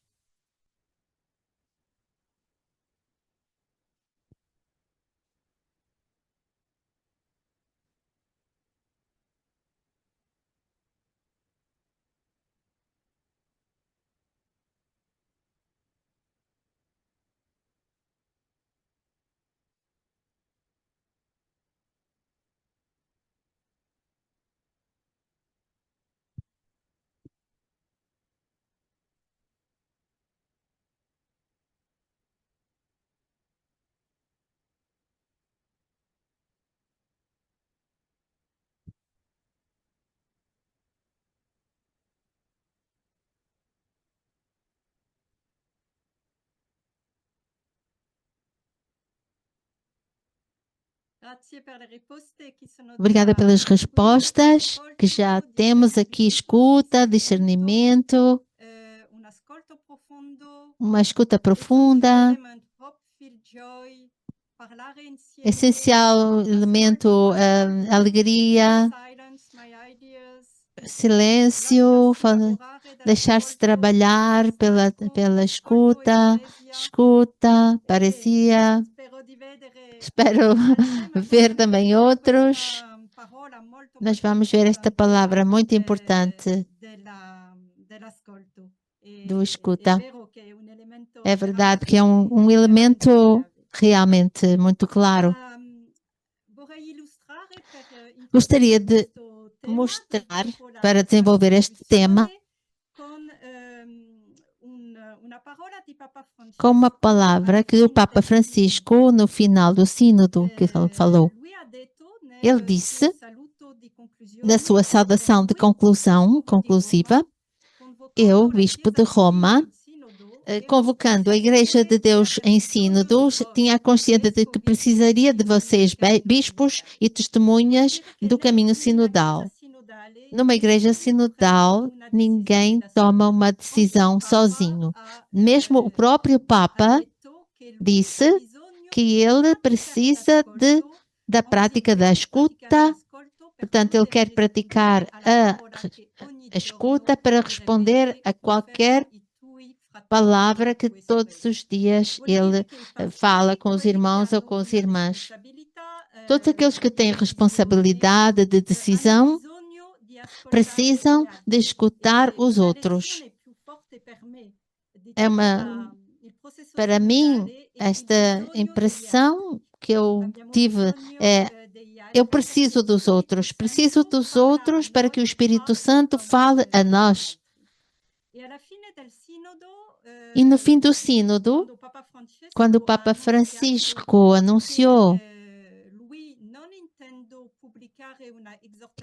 Obrigada pelas respostas que já temos aqui: escuta, discernimento, uma escuta profunda, essencial elemento, alegria, silêncio, deixar-se trabalhar pela escuta, parecia. Espero ver também outros. Nós vamos ver esta palavra muito importante do escuta. É verdade que é um elemento realmente muito claro. Gostaria de mostrar, para desenvolver este tema, com uma palavra que o Papa Francisco, no final do sínodo que ele falou, ele disse, na sua saudação de conclusiva, eu, Bispo de Roma, convocando a Igreja de Deus em sínodos, tinha a consciência de que precisaria de vocês, bispos e testemunhas do caminho sinodal. Numa igreja sinodal, ninguém toma uma decisão sozinho. Mesmo o próprio Papa disse que ele precisa da prática da escuta. Portanto, ele quer praticar a escuta para responder a qualquer palavra que todos os dias ele fala com os irmãos ou com as irmãs. Todos aqueles que têm responsabilidade de decisão precisam de escutar os outros. Para mim, esta impressão que eu tive é: eu preciso dos outros para que o Espírito Santo fale a nós. E no fim do sínodo, quando o Papa Francisco anunciou,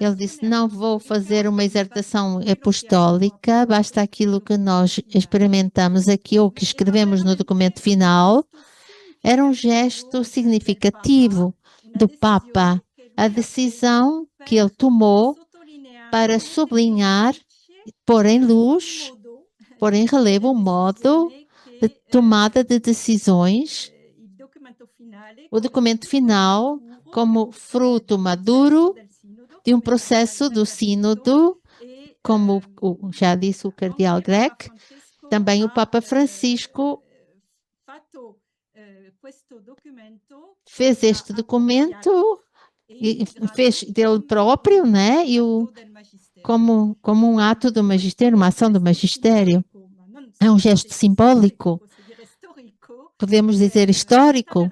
ele disse: não vou fazer uma exortação apostólica, basta aquilo que nós experimentamos aqui ou que escrevemos no documento final. Era um gesto significativo do Papa, a decisão que ele tomou para sublinhar, pôr em luz, pôr em relevo o modo de tomada de decisões, o documento final como fruto maduro de um processo do sínodo, como já disse o cardeal Grech, também o Papa Francisco fez este documento e fez dele próprio, né? Como um ato do magistério, uma ação do magistério. É um gesto simbólico, podemos dizer histórico,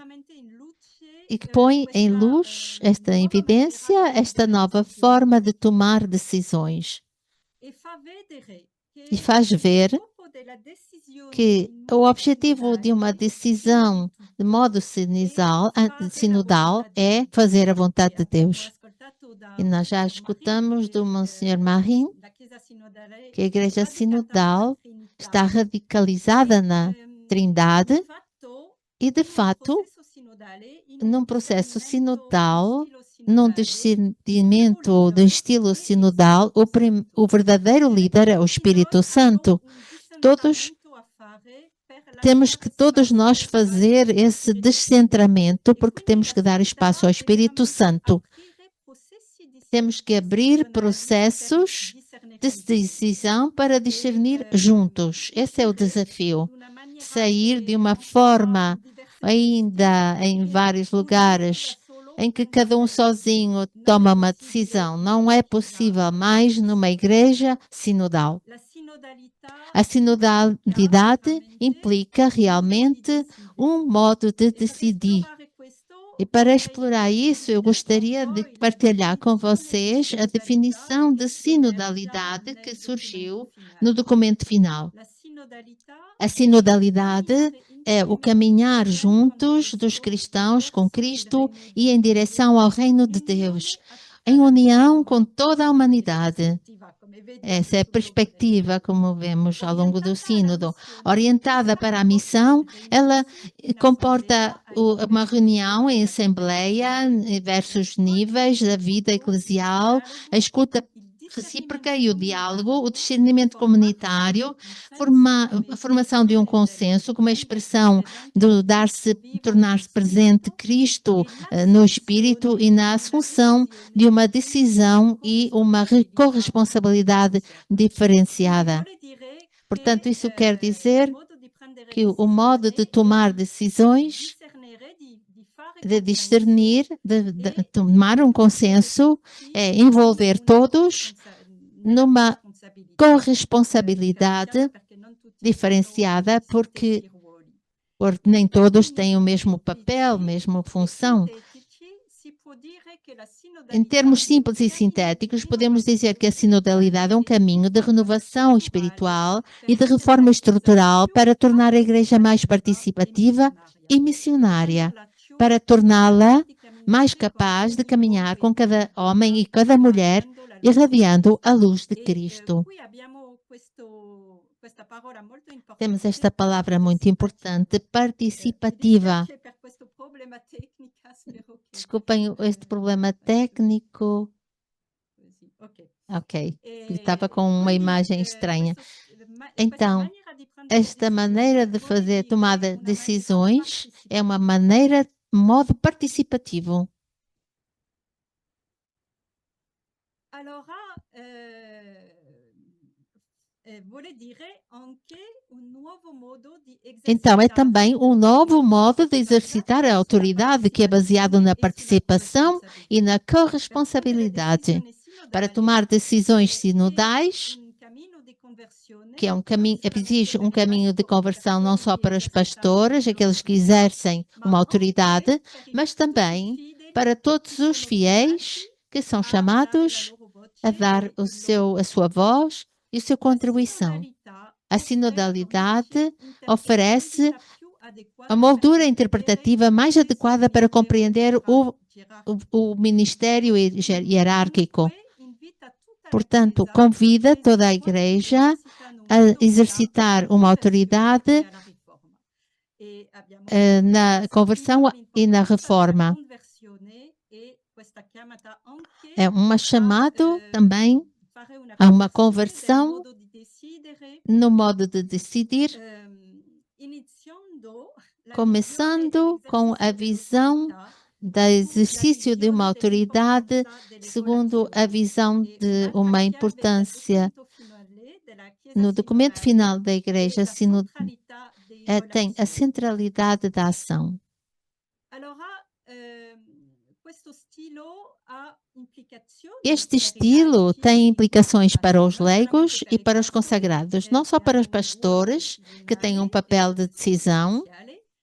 e que põe em luz esta evidência, esta nova forma de tomar decisões. E faz ver que o objetivo de uma decisão de modo sinodal é fazer a vontade de Deus. E nós já escutamos do Monsenhor Marin que a Igreja Sinodal está radicalizada na Trindade e, de fato, num processo sinodal, num discernimento do estilo sinodal, o verdadeiro líder é o Espírito Santo. Todos nós fazer esse descentramento, porque temos que dar espaço ao Espírito Santo. Temos que abrir processos de decisão para discernir juntos. Esse é o desafio. Sair de uma forma, ainda em vários lugares, em que cada um sozinho toma uma decisão. Não é possível mais numa igreja sinodal. A sinodalidade implica realmente um modo de decidir. E para explorar isso, eu gostaria de partilhar com vocês a definição de sinodalidade que surgiu no documento final. A sinodalidade é o caminhar juntos dos cristãos com Cristo e em direção ao reino de Deus, em união com toda a humanidade. Essa é a perspectiva, como vemos ao longo do sínodo. Orientada para a missão, ela comporta uma reunião em assembleia, em diversos níveis da vida eclesial, a escuta recíproca e o diálogo, o discernimento comunitário, a formação de um consenso, como a expressão do tornar-se presente Cristo no Espírito e na assunção de uma decisão e uma corresponsabilidade diferenciada. Portanto, isso quer dizer que o modo de tomar decisões, de discernir, de tomar um consenso, é envolver todos numa corresponsabilidade diferenciada, porque nem todos têm o mesmo papel, mesma função. Em termos simples e sintéticos, podemos dizer que a sinodalidade é um caminho de renovação espiritual e de reforma estrutural para tornar a Igreja mais participativa e missionária, para torná-la mais capaz de caminhar com cada homem e cada mulher, irradiando a luz de Cristo. Temos esta palavra muito importante, participativa. Desculpem este problema técnico. Ok, estava com uma imagem estranha. Então, esta maneira de fazer tomada de decisões é uma maneira, modo participativo. Então, é também um novo modo de exercitar a autoridade que é baseado na participação e na corresponsabilidade para tomar decisões sinodais, que é um caminho, exige um caminho de conversão não só para os pastores, aqueles que exercem uma autoridade, mas também para todos os fiéis que são chamados a dar a sua voz e a sua contribuição. A sinodalidade oferece a moldura interpretativa mais adequada para compreender o ministério hierárquico. Portanto, convida toda a Igreja a exercitar uma autoridade na conversão e na reforma. É um chamado também a uma conversão no modo de decidir, começando com a visão do exercício de uma autoridade, segundo a visão de uma importância. No documento final da Igreja, tem a centralidade da ação. Este estilo tem implicações para os leigos e para os consagrados, não só para os pastores, que têm um papel de decisão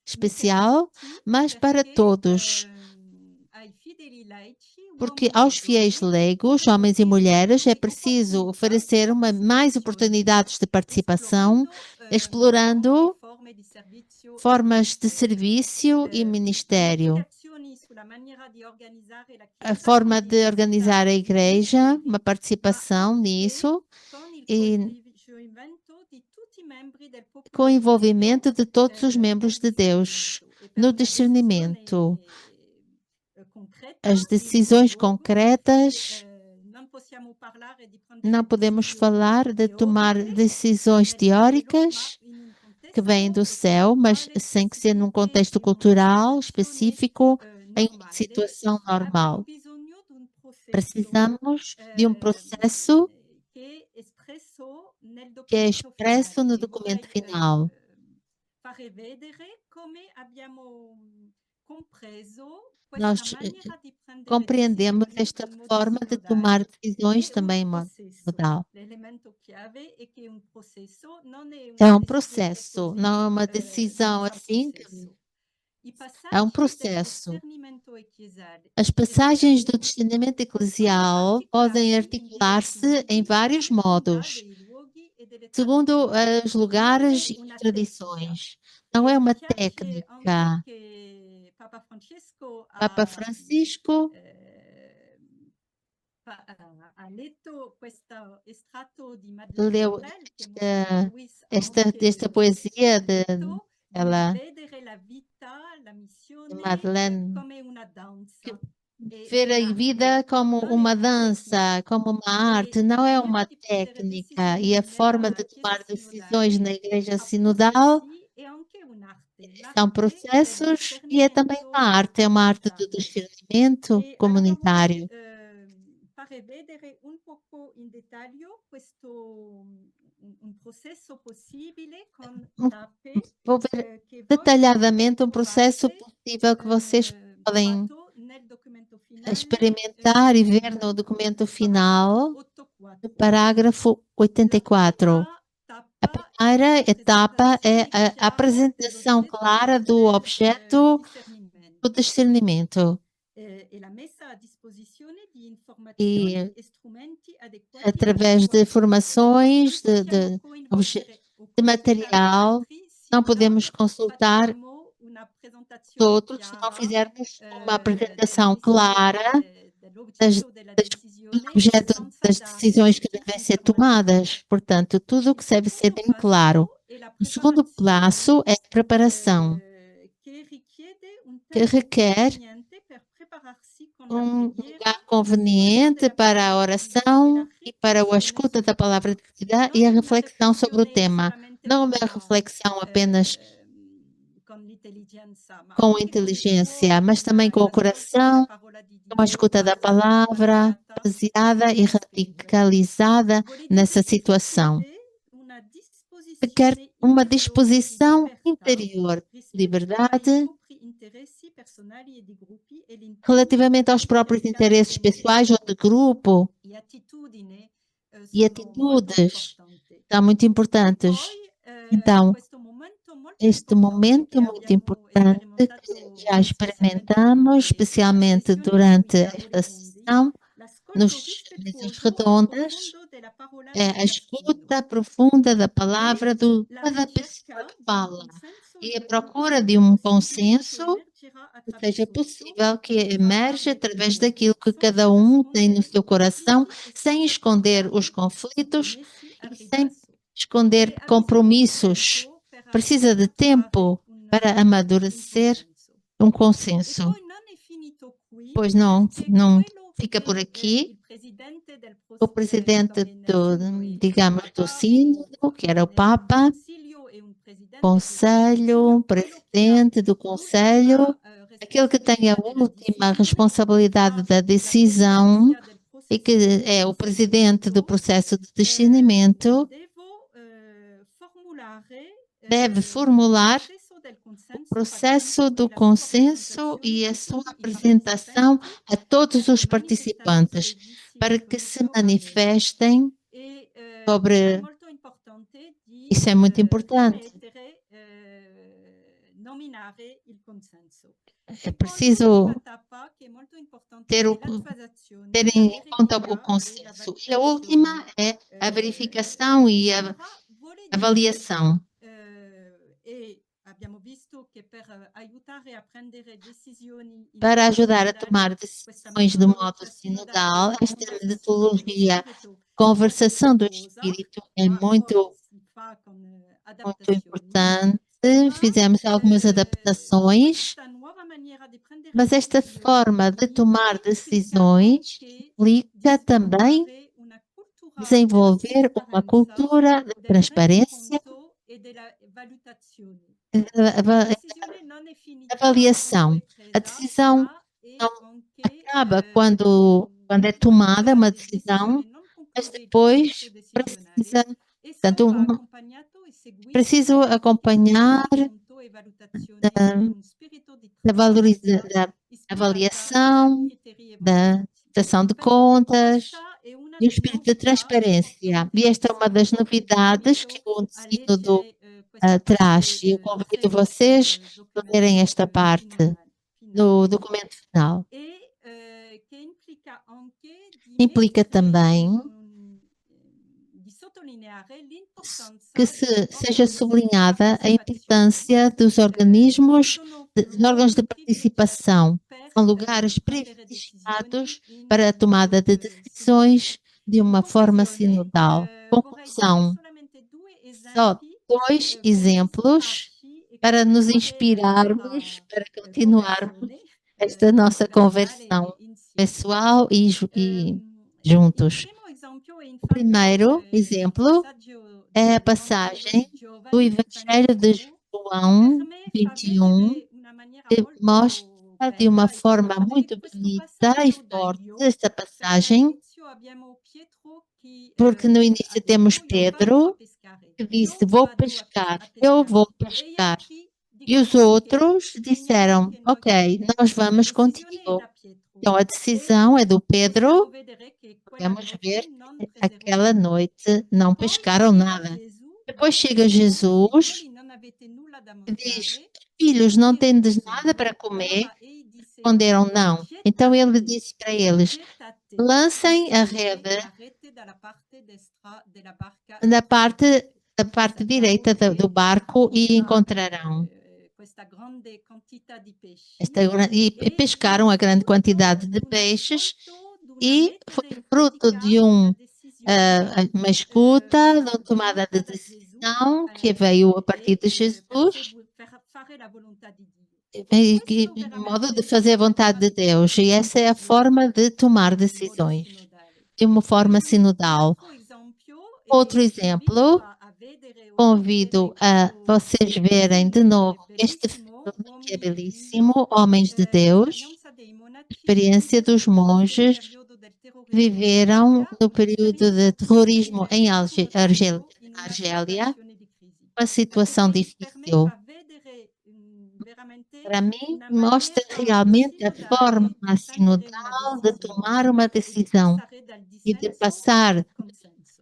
especial, mas para todos. Porque aos fiéis leigos, homens e mulheres, é preciso oferecer mais oportunidades de participação, explorando formas de serviço e ministério. A forma de organizar a Igreja, uma participação nisso, e com o envolvimento de todos os membros de Deus, no discernimento. As decisões concretas, não podemos falar de tomar decisões teóricas que vêm do céu, mas sem que ser num contexto cultural específico, em uma situação normal. Precisamos de um processo que é expresso no documento final. Nós compreendemos esta forma de tomar decisões também modal. É um processo, não é uma decisão assim. É um processo. As passagens do discernimento eclesial podem articular-se em vários modos, segundo os lugares e tradições. Não é uma técnica. Papa Francisco leu esta poesia de Madeleine, ver a vida como uma dança, como uma arte, não é uma técnica. E a forma de tomar decisões na Igreja Sinodal são processos e é também uma arte do discernimento comunitário. Fare vedere un poco in dettaglio questo un processo possibile con tappe Vou ver che voi detalhadamente um processo trovate possível que vocês podem trovato nel documento finale experimentar e ver no documento final, no parágrafo 84. A primeira etapa é a apresentação clara do objeto do discernimento e através de formações, de material, não podemos consultar todos se não fizermos uma apresentação clara do objeto das decisões que devem ser tomadas. Portanto, tudo o que deve ser bem claro. O segundo passo é a preparação, que requer um lugar conveniente para a oração e para a escuta da palavra de Deus e a reflexão sobre o tema. Não uma reflexão apenas com inteligência, mas também com o coração, com a escuta da palavra, baseada e radicalizada nessa situação. Requer uma disposição interior, liberdade, relativamente aos próprios interesses pessoais ou de grupo e atitudes são muito importantes. Então, este momento muito importante que já experimentamos, especialmente durante esta sessão, nos mesas redondas, é a escuta profunda da palavra de cada pessoa que fala e a procura de um consenso que seja possível, que emerge através daquilo que cada um tem no seu coração, sem esconder os conflitos e sem esconder compromissos. Precisa de tempo para amadurecer um consenso. Pois não fica por aqui. O presidente digamos, do Sínodo, que era o Papa, Conselho, presidente do Conselho, aquele que tem a última responsabilidade da decisão e que é o presidente do processo de discernimento, deve formular o processo do consenso e a sua apresentação a todos os participantes, para que se manifestem sobre. Isso é muito importante. É preciso ter em conta o consenso. E a última é a verificação e a avaliação. Para ajudar a tomar decisões de modo sinodal, esta metodologia conversação do espírito é muito importante. Fizemos algumas adaptações, mas esta forma de tomar decisões implica também desenvolver uma cultura de transparência, avaliação. A decisão não acaba quando é tomada uma decisão, mas depois precisa, portanto, preciso acompanhar da avaliação, da prestação de contas e o espírito de transparência. E esta é uma das novidades que o Sínodo traz. E eu convido vocês a lerem esta parte do documento final. Implica também que seja sublinhada a importância dos órgãos de participação. São lugares privilegiados para a tomada de decisões de uma forma sinodal. Conclusão. Só 2 exemplos para nos inspirarmos, para continuarmos esta nossa conversão. pessoal e Il juntos. primo esempio è O infatti primeiro il exemplo passaggio é a del Vangelo passagem di do Giovanni Evangelho de 21. João Per me fa 21, vedere una maniera que molto mostra de uma bella e forma forte muito questo bonita e passaggio da forte Dio, esta perché passagem, all'inizio abbiamo Pietro che porque no ha início temos detto io vado a Pedro pescare, que disse: io Vou vado pescar, a eu pescare. vou E gli pescar. altri E os dicono anche, outros Signore, disseram: che noi Ok, faremo? nós La vamos decisione è contigo. da Pietro. Então a decisão é do Possiamo Pedro. vedere che quella Podemos ver notte non que presero aquela nulla. noite não Poi pescaram arriva nada. Gesù, Depois chega bellissimo, Jesus figlioli non avete nulla da e diz: mangiare? Filhos, não Tutti tendes nada para risposero. comer? Allora ei disse Responderam: loro, Não. Então ele disse para eles: gettate Lancem a insieme rede la rete dalla parte destra della barca da e parte, troverete. da parte direita Sappiamo do che barco e c'era encontrarão. questa grande quantità di pesci E e pescaram a grande quantidade de di un peixes ascolto, di una e foi mettere in fruto pratica de una decisione uma escuta, de uma tomada de venuta da Gesù decisão que veio a partir de Jesus, per fare la volontà di Dio. e Questo modo de veramente è fazer a una vontade maniera de di Deus. prendere E le essa é a decisioni forma de tomar in modo decisões, sinodale. de uma forma Un sinodal. altro esempio, Outro e ci invito exemplo, a vedere o convido rivedere a questo vocês verem film de novo che è este bellissimo, filme que é Uomini di belíssimo, Dio, Homens de Deus, l'esperienza dei monaci in experiência dos nel monges periodo del que terrorismo in viveram Algeria, no período de un'esperienza terrorismo em diversa, un raggio in una Argélia, situazione di crisi. uma Perché situação per me difícil. fa vedere veramente Para mim, una mostra maniera realmente a forma sinodale di prendere una sinodal de decisione tomar uma e di decisão passare dal e de dissenso passar al consenso.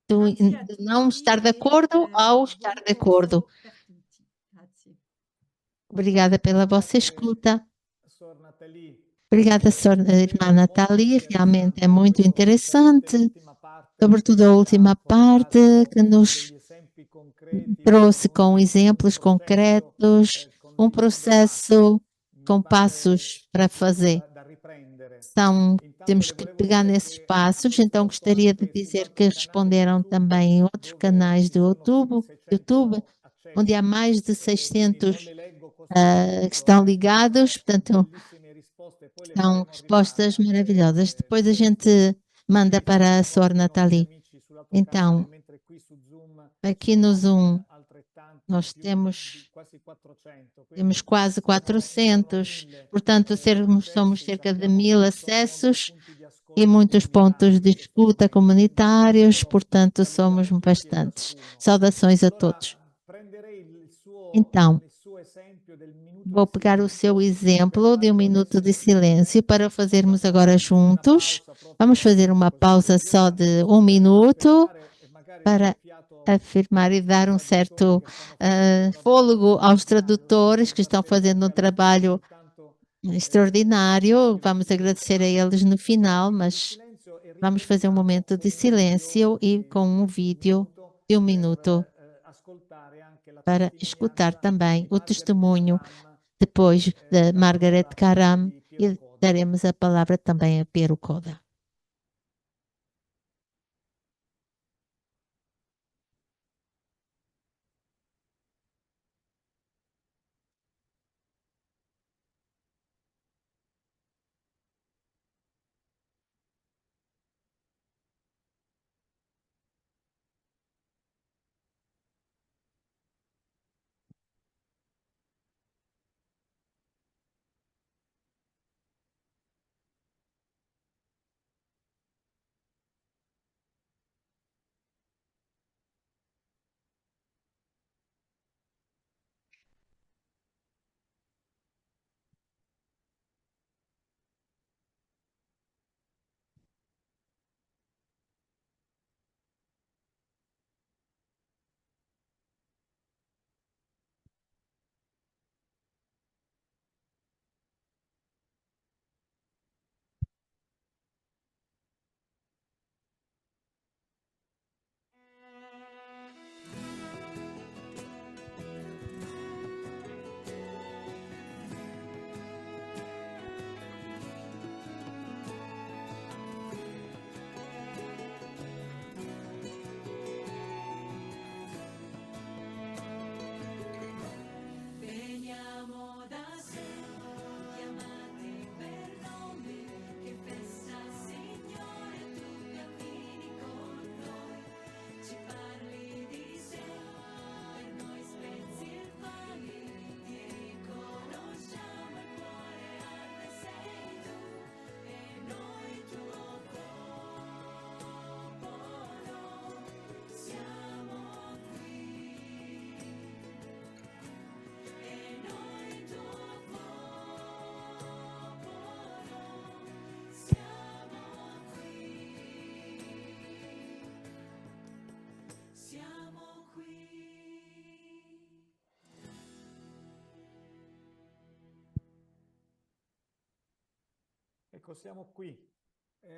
Grazie a de não tutti estar de e acordo ao estar buon de acordo. corso per tutti. Grazie. Obrigada pela vossa Grazie, escuta. Sor Nathalie. Obrigada, irmã Davvero molto Nathalie. Realmente é interessante muito questo, specialmente interessante, l'ultima parte sobretudo che a ci ha última parte portato que nos degli esempi concreti trouxe con com un exemplos processo, concretos, con dei passi. processo Mi com pare passos para subito fazer. da riprendere. Intanto Temos le que volevo pegar dire nesses che ha passos, então risposto gostaria de anche su dizer que qualche canale responderam YouTube também em outros dove canais ci do sono più di YouTube, 600 onde há accessi. mais de Quindi non 600 le leggo cosa hanno que scritto, estão ma ligados, sono portanto, bellissime risposte, poi le são faremo arrivare respostas anche maravilhosas. Depois a nelle gente manda video para che a Sor mostrino anche gli Nathalie. amici sull'altro canale, Então, mentre qui su Zoom aqui no sono Zoom, altrettanti, nós più di quasi 400, temos quindi quase intorno a 400, 1000 portanto, somos accessi. cerca de Sappiamo 1000 che sono molti acessos punti di e ascolto muitos pontos de comunitari questo escuta momento, quindi comunitários, davvero portanto, somos salutiamo tutti e bastantes. ciascuno. Saudações a todos. Allora prenderei Então, il suo esempio del minuto vou di pegar o seu silenzio per exemplo de um farlo minuto adesso de insieme. silêncio para fazermos agora Facciamo una juntos. pausa Vamos proprio fazer uma così pausa só silenziosa, de um giusto per minuto affermare e magari dare para fiato afirmar ai e nostri dar um traduttori certo che stanno facendo un lavoro fôlego aos straordinario. Loro ci tradutores que estão ringrazzeremo fazendo anche um alla fine, trabalho intanto extraordinário. Vamos agradecer a ricominciamo. eles no Facciamo un final, minuto di mas silenzio e vamos fazer um riprendiamo momento con de un video silêncio e com um di un vídeo minuto de um minuto per ascoltare anche la para escutar testimonianza também di o Margaret testemunho Carram depois e de la Margaret parola anche Karam di Piero e Coda. daremos a palavra também a Piero Coda.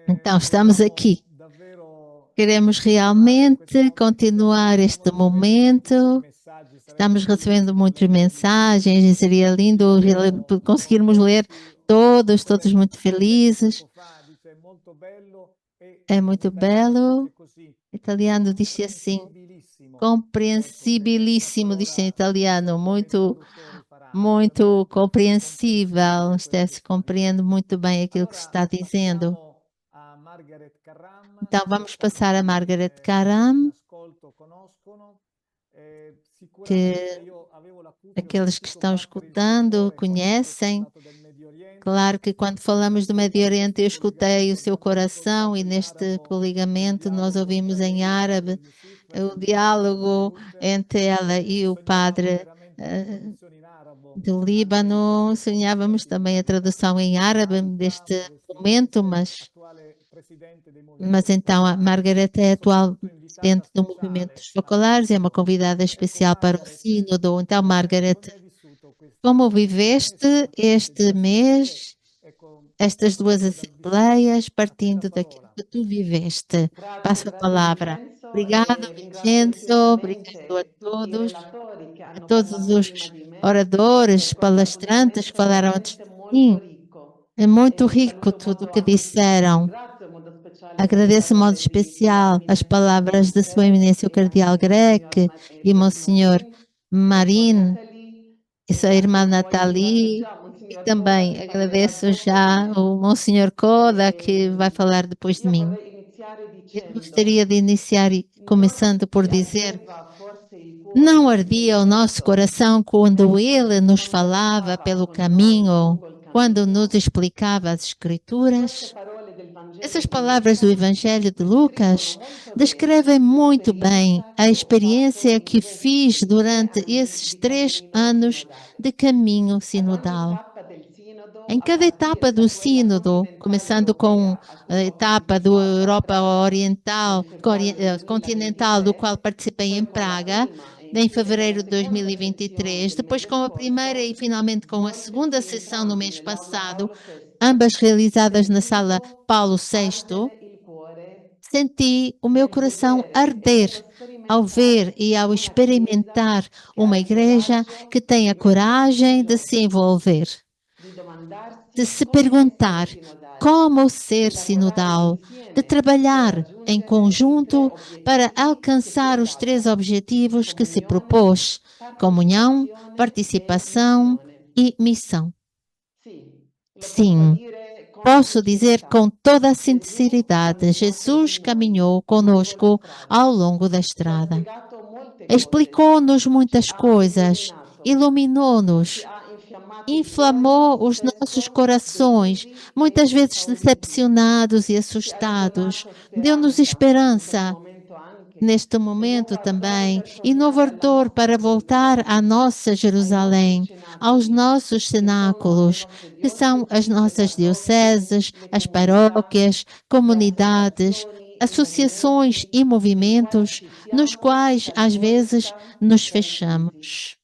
Então, estamos aqui. Queremos realmente continuar este momento. Estamos recebendo muitas mensagens e seria lindo conseguirmos ler todos muito felizes. É muito belo. Italiano diz assim, compreensibilíssimo, diz em italiano, muito compreensível. Se compreende muito bem aquilo que se está dizendo. Então vamos passar a Margaret Karam, que aqueles que estão escutando conhecem. Claro que quando falamos do Médio Oriente eu escutei o seu coração e neste coligamento nós ouvimos em árabe o diálogo entre ela e o padre do Líbano. Sonhávamos também a tradução em árabe deste momento, mas então a Margaret é atual presidente do Movimento dos Focolares, é uma convidada especial para o sínodo. Então, Margaret, como viveste este mês, estas duas assembleias, partindo daquilo que tu viveste? Passo a palavra. Obrigado, Vincenzo, obrigado a todos os oradores, palestrantes que falaram antes de mim. É muito rico tudo o que disseram. Agradeço de modo especial as palavras de Sua Eminência o Cardeal Grec e Monsenhor Marin e sua irmã Nathalie. E também agradeço já o Monsenhor Koda, que vai falar depois de mim. Eu gostaria de iniciar começando por dizer: não ardia o nosso coração quando ele nos falava pelo caminho, quando nos explicava as Escrituras? Essas palavras do Evangelho de Lucas descrevem muito bem a experiência que fiz durante esses 3 anos de caminho sinodal. Em cada etapa do sínodo, começando com a etapa da Europa Oriental, continental, do qual participei em Praga, em fevereiro de 2023, depois com a primeira e finalmente com a segunda sessão no mês passado, ambas realizadas na sala Paulo VI, senti o meu coração arder ao ver e ao experimentar uma igreja que tem a coragem de se envolver, de se perguntar como ser sinodal, de trabalhar em conjunto para alcançar os 3 objetivos que se propôs: comunhão, participação e missão. Sim, posso dizer com toda a sinceridade, Jesus caminhou conosco ao longo da estrada. Explicou-nos muitas coisas, iluminou-nos, inflamou os nossos corações, muitas vezes decepcionados e assustados. Deu-nos esperança neste momento também, inovador para voltar à nossa Jerusalém, aos nossos cenáculos, que são as nossas dioceses, as paróquias, comunidades, associações e movimentos nos quais às vezes nos fechamos.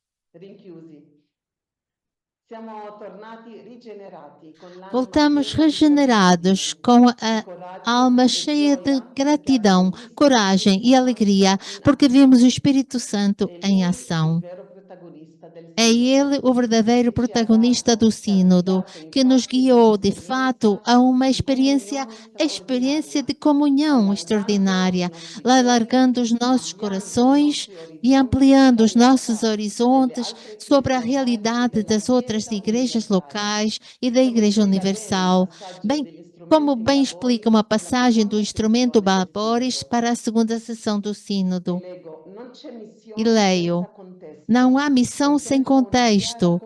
Voltamos regenerados, com a alma cheia de gratidão, coragem e alegria, porque vimos o Espírito Santo em ação. É ele o verdadeiro protagonista do sínodo, que nos guiou, de fato, a uma experiência de comunhão extraordinária, alargando os nossos corações e ampliando os nossos horizontes sobre a realidade das outras igrejas locais e da Igreja Universal, como bem explica uma passagem do instrumento Balboris para a segunda sessão do sínodo. E leio: não há missão sem contexto,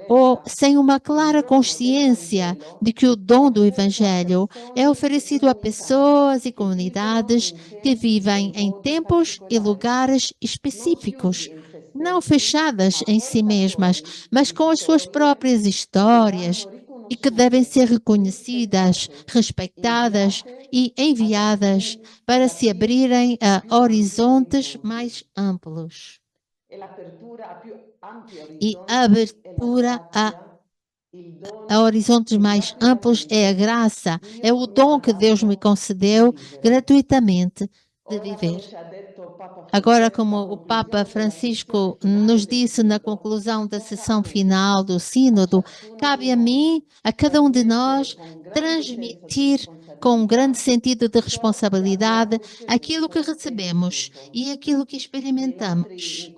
ou sem uma clara consciência de que o dom do Evangelho é oferecido a pessoas e comunidades que vivem em tempos e lugares específicos, não fechadas em si mesmas, mas com as suas próprias histórias e que devem ser reconhecidas, respeitadas e enviadas para se abrirem a horizontes mais amplos. E a abertura a a horizontes mais amplos é a graça, é o dom que Deus me concedeu gratuitamente de viver. Agora, como o Papa Francisco nos disse na conclusão da sessão final do Sínodo, cabe a mim, a cada um de nós, transmitir com um grande sentido de responsabilidade aquilo que recebemos e aquilo que experimentamos.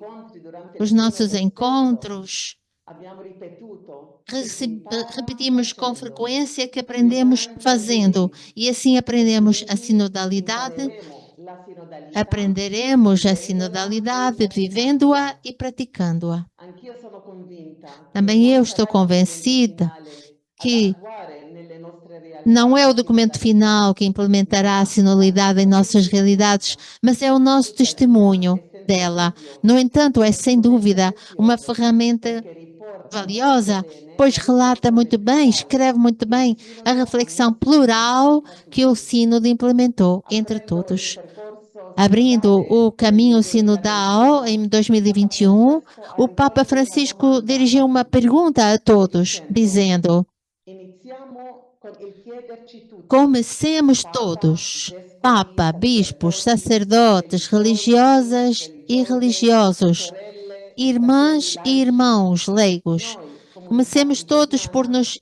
Os nossos encontros, repetimos com frequência que aprendemos fazendo, e assim aprendemos a sinodalidade. Aprenderemos a sinodalidade vivendo-a e praticando-a. Também eu estou convencida que não é o documento final que implementará a sinodalidade em nossas realidades, mas é o nosso testemunho dela. No entanto, é sem dúvida uma ferramenta valiosa, pois relata muito bem, escreve muito bem a reflexão plural que o Sínodo implementou entre todos. Abrindo o caminho sinodal em 2021, o Papa Francisco dirigiu uma pergunta a todos, dizendo: comecemos todos, Papa, bispos, sacerdotes, religiosas e religiosos, irmãs e irmãos leigos, comecemos todos por nos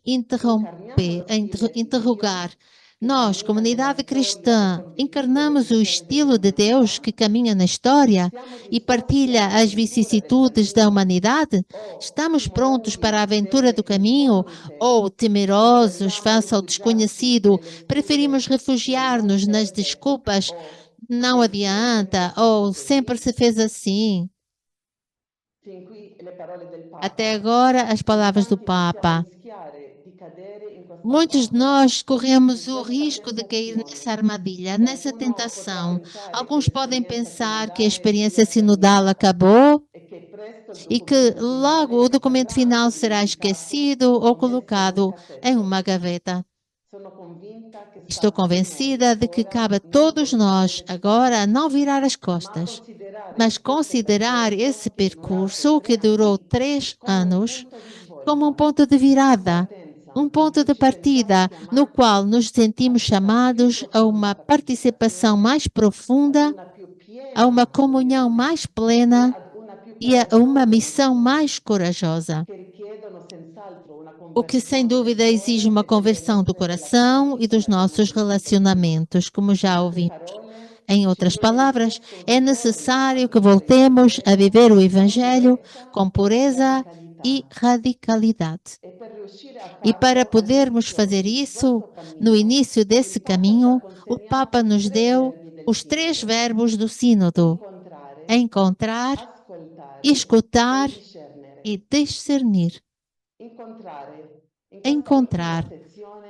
interrogar. Nós, comunidade cristã, encarnamos o estilo de Deus que caminha na história e partilha as vicissitudes da humanidade? Estamos prontos para a aventura do caminho ou, temerosos face ao desconhecido, preferimos refugiar-nos nas desculpas? Não adianta, ou sempre se fez assim. Até agora, as palavras do Papa. Muitos de nós corremos o risco de cair nessa armadilha, nessa tentação. Alguns podem pensar que a experiência sinodal acabou e que logo o documento final será esquecido ou colocado em uma gaveta. Estou convencida de que cabe a todos nós agora não virar as costas, mas considerar esse percurso que durou 3 anos como um ponto de virada, um ponto de partida no qual nos sentimos chamados a uma participação mais profunda, a uma comunhão mais plena e a uma missão mais corajosa. O que sem dúvida exige uma conversão do coração e dos nossos relacionamentos, como já ouvimos. Em outras palavras, é necessário que voltemos a viver o Evangelho com pureza e radicalidade. E para podermos fazer isso, no início desse caminho, o Papa nos deu os 3 verbos do Sínodo: encontrar, escutar e discernir. Encontrar.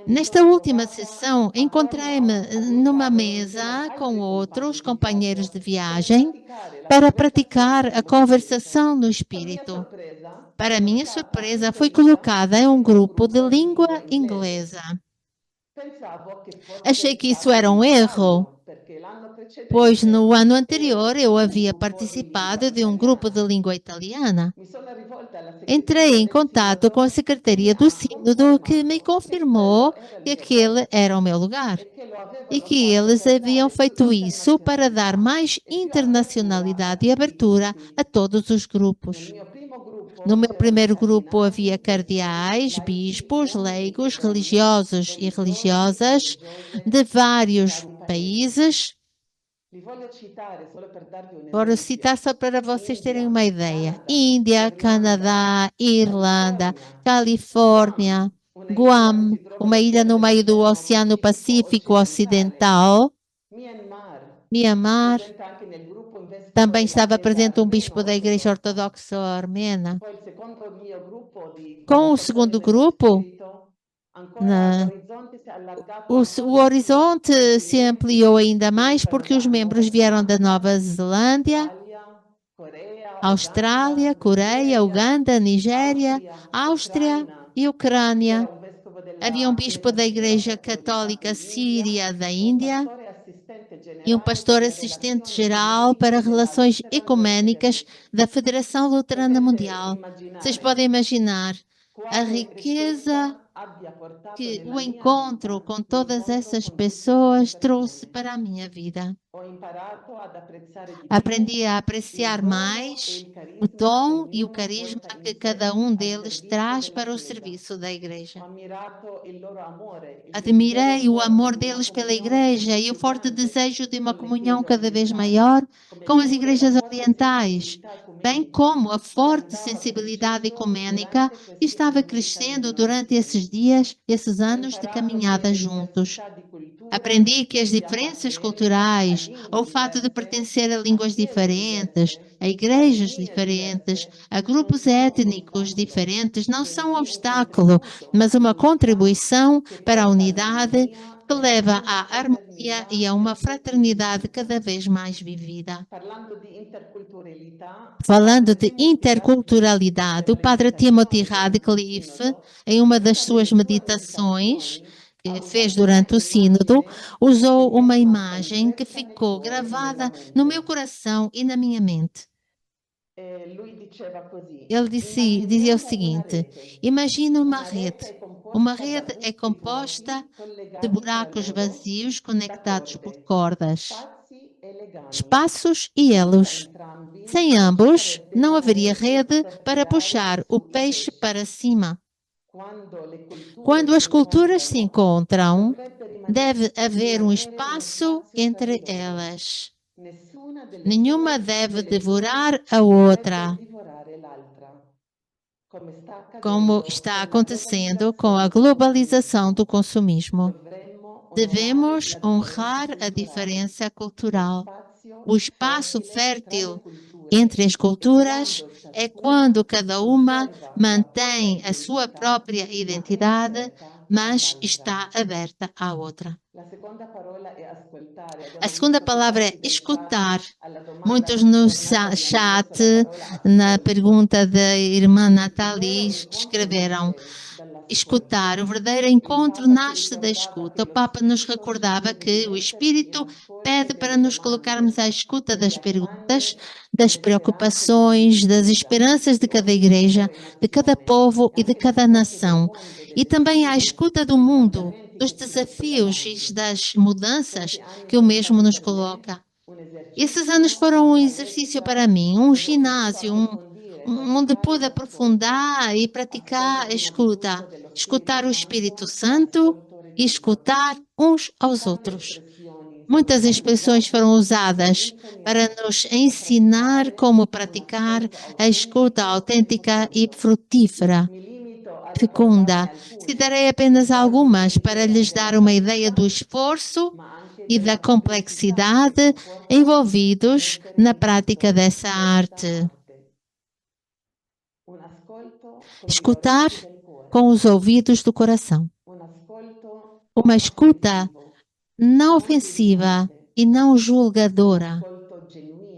Nesta última sessão, encontrei-me numa mesa com outros companheiros de viagem para praticar a conversação no espírito. Para minha surpresa, fui colocada em um grupo de língua inglesa. Achei que isso era um erro, pois no ano anterior eu havia participado de um grupo de língua italiana. Entrei em contato com a Secretaria do Sínodo, que me confirmou que aquele era o meu lugar e que eles haviam feito isso para dar mais internacionalidade e abertura a todos os grupos. No meu primeiro grupo havia cardeais, bispos, leigos, religiosos e religiosas de vários países. Vou citar só para vocês terem uma ideia: Índia, Canadá, Irlanda, Califórnia, Guam, uma ilha no meio do Oceano Pacífico Ocidental, Mianmar. Também estava presente um bispo da Igreja Ortodoxa Armena. Com o segundo grupo, o horizonte se ampliou ainda mais porque os membros vieram da Nova Zelândia, Austrália, Coreia, Uganda, Nigéria, Áustria e Ucrânia. Havia um bispo da Igreja Católica Síria da Índia e um pastor assistente geral para relações ecumênicas da Federação Luterana Mundial. Vocês podem imaginar a riqueza que o encontro com todas essas pessoas trouxe para a minha vida. Aprendi a apreciar mais o dom e o carisma que cada um deles traz para o serviço da igreja. Admirei o amor deles pela igreja e o forte desejo de uma comunhão cada vez maior com as igrejas orientais, bem como a forte sensibilidade ecumênica que estava crescendo durante esses dias, esses anos de caminhada juntos. Aprendi que as diferenças culturais, ou o fato de pertencer a línguas diferentes, a igrejas diferentes, a grupos étnicos diferentes, não são um obstáculo, mas uma contribuição para a unidade que leva à harmonia e a uma fraternidade cada vez mais vivida. Falando de interculturalidade, o padre Timothy Radcliffe, em uma das suas meditações, que fez durante o sínodo, usou uma imagem que ficou gravada no meu coração e na minha mente. Ele dizia o seguinte: imagina uma rede. Uma rede é composta de buracos vazios conectados por cordas, espaços e elos. Sem ambos, não haveria rede para puxar o peixe para cima. Quando as culturas se encontram, deve haver um espaço entre elas. Nenhuma deve devorar a outra, como está acontecendo com a globalização do consumismo. Devemos honrar a diferença cultural. O espaço fértil entre as culturas é quando cada uma mantém a sua própria identidade, mas está aberta à outra. A segunda palavra é escutar. Muitos no chat, na pergunta da irmã Nathalie, escreveram: escutar. O verdadeiro encontro nasce da escuta. O Papa nos recordava que o Espírito pede para nos colocarmos à escuta das perguntas, das preocupações, das esperanças de cada igreja, de cada povo e de cada nação. E também à escuta do mundo, dos desafios e das mudanças que o mesmo nos coloca. Esses anos foram um exercício para mim, um ginásio, onde pude aprofundar e praticar a escuta. Escutar o Espírito Santo e escutar uns aos outros. Muitas expressões foram usadas para nos ensinar como praticar a escuta autêntica e frutífera, fecunda. Citarei apenas algumas para lhes dar uma ideia do esforço e da complexidade envolvidos na prática dessa arte. Escutar com os ouvidos do coração. Uma escuta não ofensiva e não julgadora.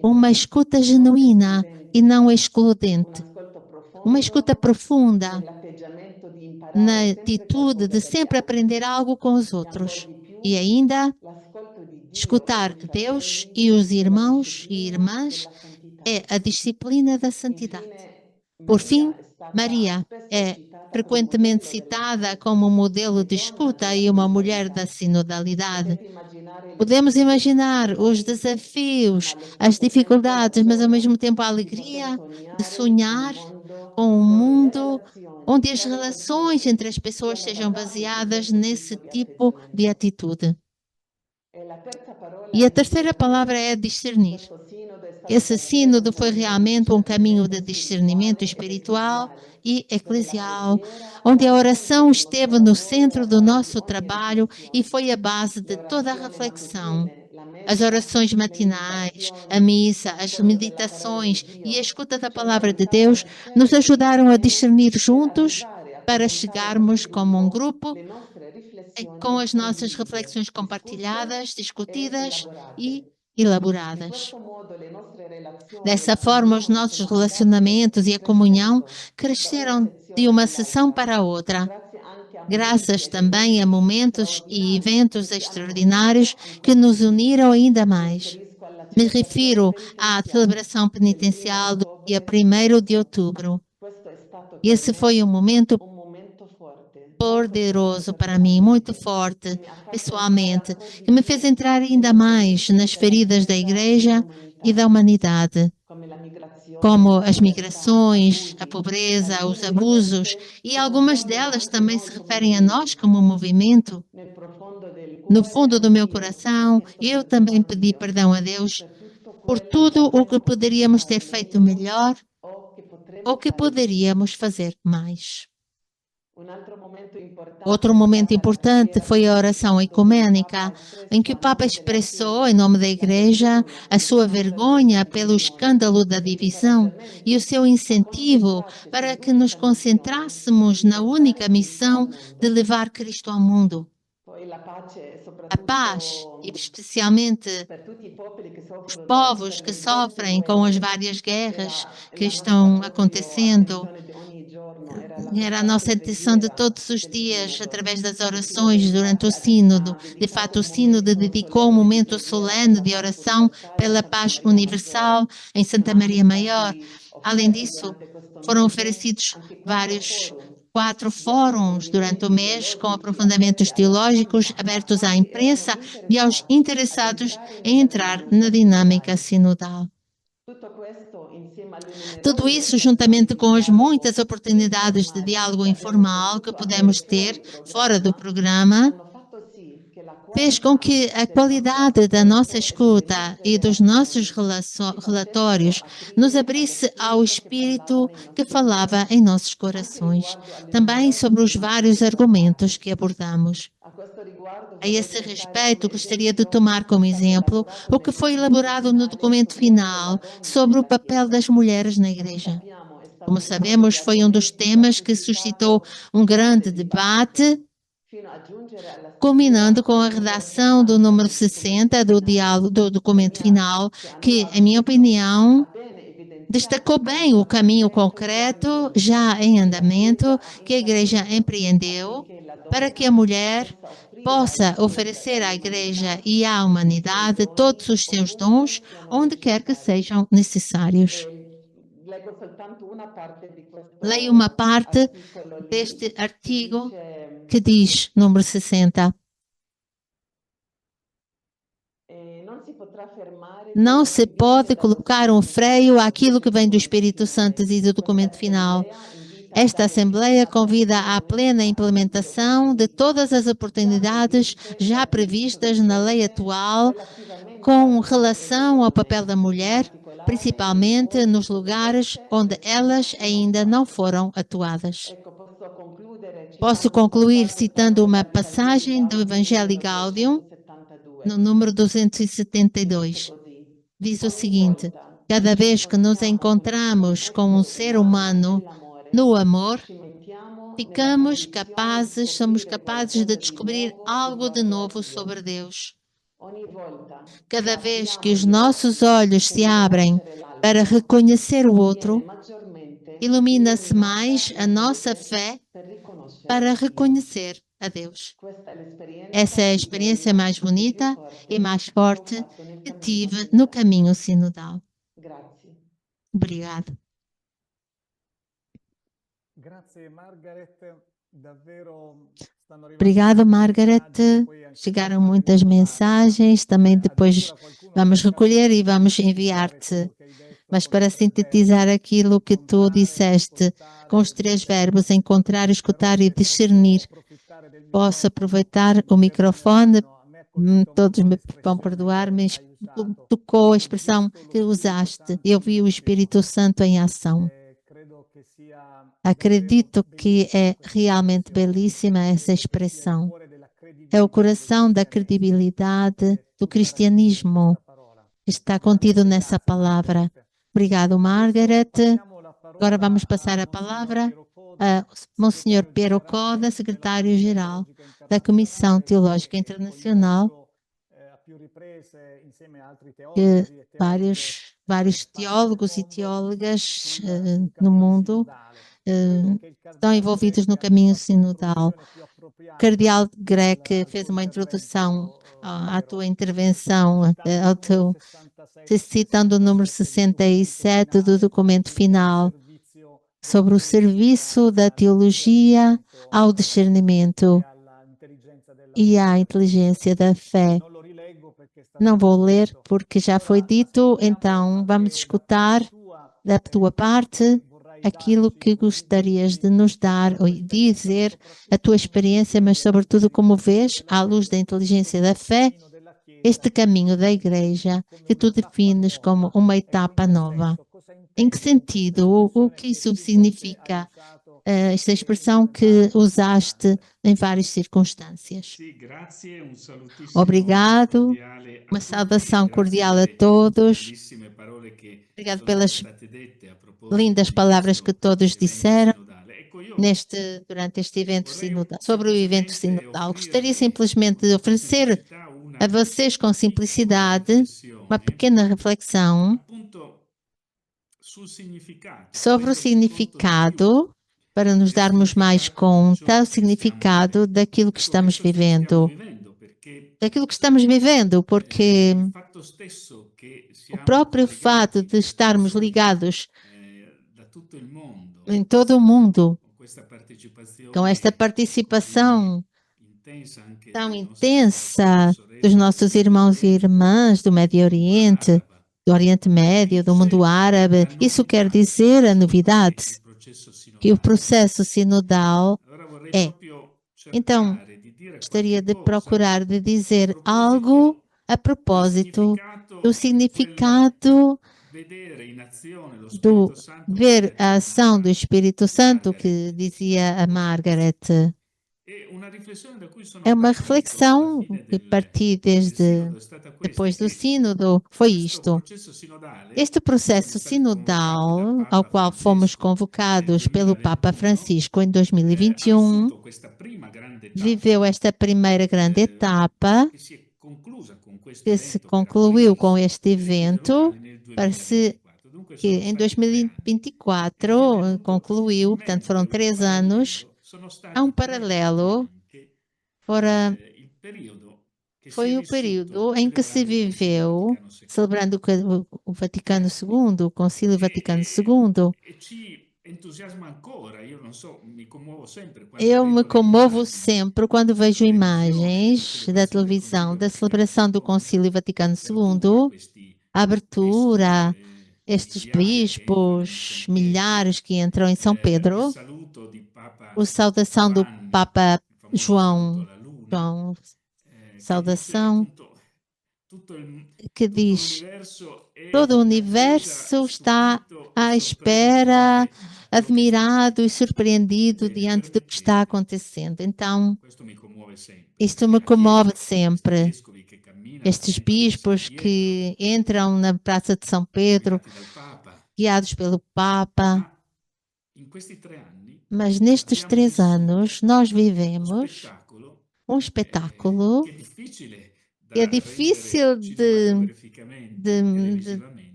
Uma escuta genuína e não excludente. Uma escuta profunda na atitude de sempre aprender algo com os outros. E ainda, escutar Deus e os irmãos e irmãs é a disciplina da santidade. Por fim, Maria é frequentemente citada como modelo de escuta e uma mulher da sinodalidade. Podemos imaginar os desafios, as dificuldades, mas ao mesmo tempo a alegria de sonhar com um mundo onde as relações entre as pessoas sejam baseadas nesse tipo de atitude. E a terceira palavra é discernir. Esse sínodo foi realmente um caminho de discernimento espiritual e eclesial, onde a oração esteve no centro do nosso trabalho e foi a base de toda a reflexão. As orações matinais, a missa, as meditações e a escuta da palavra de Deus nos ajudaram a discernir juntos para chegarmos como um grupo com as nossas reflexões compartilhadas, discutidas e elaboradas. Dessa forma, os nossos relacionamentos e a comunhão cresceram de uma sessão para outra, graças também a momentos e eventos extraordinários que nos uniram ainda mais. Me refiro à celebração penitencial do dia 1º de outubro. Esse foi um momento poderoso para mim, muito forte, pessoalmente, que me fez entrar ainda mais nas feridas da igreja e da humanidade, como as migrações, a pobreza, os abusos, e algumas delas também se referem a nós como movimento. No fundo do meu coração, eu também pedi perdão a Deus por tudo o que poderíamos ter feito melhor ou que poderíamos fazer mais. Outro momento importante foi a oração ecumênica, em que o Papa expressou, em nome da Igreja, a sua vergonha pelo escândalo da divisão e o seu incentivo para que nos concentrássemos na única missão de levar Cristo ao mundo. A paz, e especialmente os povos que sofrem com as várias guerras que estão acontecendo. Era a nossa intenção de todos os dias, através das orações durante o sínodo. De fato, o sínodo dedicou um momento solene de oração pela paz universal em Santa Maria Maior. Além disso, foram oferecidos 4 fóruns durante o mês com aprofundamentos teológicos abertos à imprensa e aos interessados em entrar na dinâmica sinodal. Tudo isso, juntamente com as muitas oportunidades de diálogo informal que pudemos ter fora do programa, fez com que a qualidade da nossa escuta e dos nossos relatórios nos abrisse ao Espírito que falava em nossos corações, também sobre os vários argumentos que abordamos. A esse respeito, gostaria de tomar como exemplo o que foi elaborado no documento final sobre o papel das mulheres na Igreja. Como sabemos, foi um dos temas que suscitou um grande debate, culminando com a redação do número 60 do documento final, que, em minha opinião, destacou bem o caminho concreto, já em andamento, que a Igreja empreendeu para que a mulher possa oferecer à Igreja e à humanidade todos os seus dons, onde quer que sejam necessários. Leio uma parte deste artigo que diz, número 60. Não se pode colocar um freio àquilo que vem do Espírito Santo, diz o documento final. Esta Assembleia convida à plena implementação de todas as oportunidades já previstas na lei atual com relação ao papel da mulher, principalmente nos lugares onde elas ainda não foram atuadas. Posso concluir citando uma passagem do Evangelii Gaudium, no número 272. Diz o seguinte: cada vez que nos encontramos com um ser humano no amor, somos capazes de descobrir algo de novo sobre Deus. Cada vez que os nossos olhos se abrem para reconhecer o outro, ilumina-se mais a nossa fé para reconhecer a Deus. Essa é a experiência mais bonita e mais forte que tive no caminho sinodal. Obrigada. Obrigado, Margaret. Chegaram muitas mensagens, também depois vamos recolher e vamos enviar-te. Mas para sintetizar aquilo que tu disseste, com os 3 verbos, encontrar, escutar e discernir, posso aproveitar o microfone, todos me vão perdoar, mas tocou a expressão que usaste. Eu vi o Espírito Santo em ação. Acredito que é realmente belíssima essa expressão. É o coração da credibilidade do cristianismo que está contido nessa palavra. Obrigado, Margaret. Agora vamos passar a palavra a Monsenhor Piero Coda, secretário-geral da Comissão Teológica Internacional, que vários teólogos e teólogas no mundo estão envolvidos no caminho sinodal. O Cardeal Grech fez uma introdução à tua intervenção, citando o número 67 do documento final, sobre o serviço da teologia ao discernimento e à inteligência da fé. Não vou ler porque já foi dito, então vamos escutar da tua parte aquilo que gostarias de nos dar ou dizer a tua experiência, mas sobretudo como vês, à luz da inteligência da fé, este caminho da Igreja que tu defines como uma etapa nova. Em que sentido? O que isso significa? Esta expressão que usaste em várias circunstâncias. Obrigado, uma saudação cordial a todos. Obrigado pelas lindas palavras que todos disseram durante este evento sinodal, sobre o evento sinodal. Gostaria simplesmente de oferecer a vocês com simplicidade uma pequena reflexão sobre o significado, para nos darmos mais conta, o significado daquilo que estamos vivendo. Porque o próprio fato de estarmos ligados em todo o mundo, com esta participação tão intensa dos nossos irmãos e irmãs do Médio Oriente, do Oriente Médio, do mundo árabe, isso quer dizer a novidade, que o processo sinodal é. Então, gostaria de procurar de dizer algo a propósito do significado do ver a ação do Espírito Santo, que dizia a Margaret. É uma reflexão que parti depois do sínodo, foi isto. Este processo sinodal, ao qual fomos convocados pelo Papa Francisco em 2021, viveu esta primeira grande etapa, que se concluiu com este evento, parece que em 2024 concluiu, portanto foram 3 anos. Há um paralelo, foi o período em que se viveu, celebrando o Vaticano II, o Concílio Vaticano II. Eu me comovo sempre quando vejo imagens da televisão da celebração do Concílio Vaticano II, a abertura, estes bispos, milhares que entram em São Pedro, a saudação do Papa João, saudação que diz: todo o universo está à espera, admirado e surpreendido diante do que está acontecendo. Então, isto me comove sempre. Estes bispos que entram na Praça de São Pedro, guiados pelo Papa. Mas nestes 3 anos, nós vivemos um espetáculo que é difícil de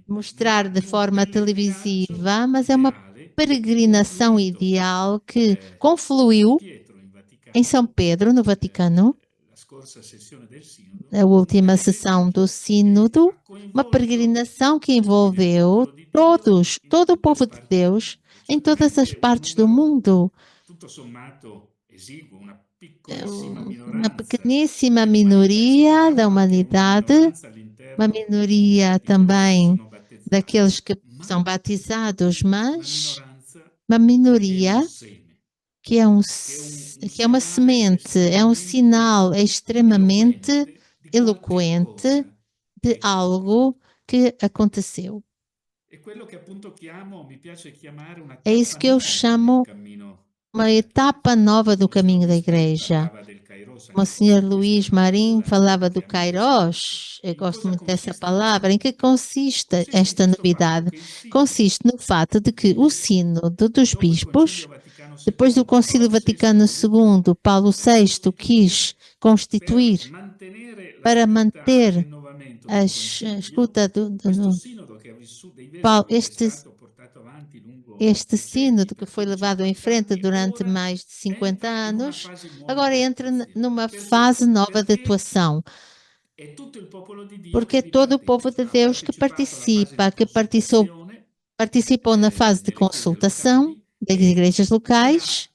mostrar de forma televisiva, mas é uma peregrinação ideal que confluiu em São Pedro, no Vaticano, a última sessão do Sínodo, uma peregrinação que envolveu todo o povo de Deus em todas as partes do mundo. Uma pequeníssima minoria da humanidade, uma minoria também daqueles que são batizados, mas uma minoria que é uma semente, é um sinal extremamente eloquente de algo que aconteceu. É isso que eu chamo uma etapa nova do caminho da Igreja. O Sr. Luís Marinho falava do Kairos, eu gosto muito dessa palavra. Em que consiste esta novidade? Consiste no fato de que o sínodo dos bispos, depois do Concílio Vaticano II, Paulo VI quis constituir para manter a escuta este sínodo que foi levado em frente durante mais de 50 anos, agora entra numa fase nova de atuação. Porque é todo o povo de Deus que participou na fase de consultação, das igrejas locais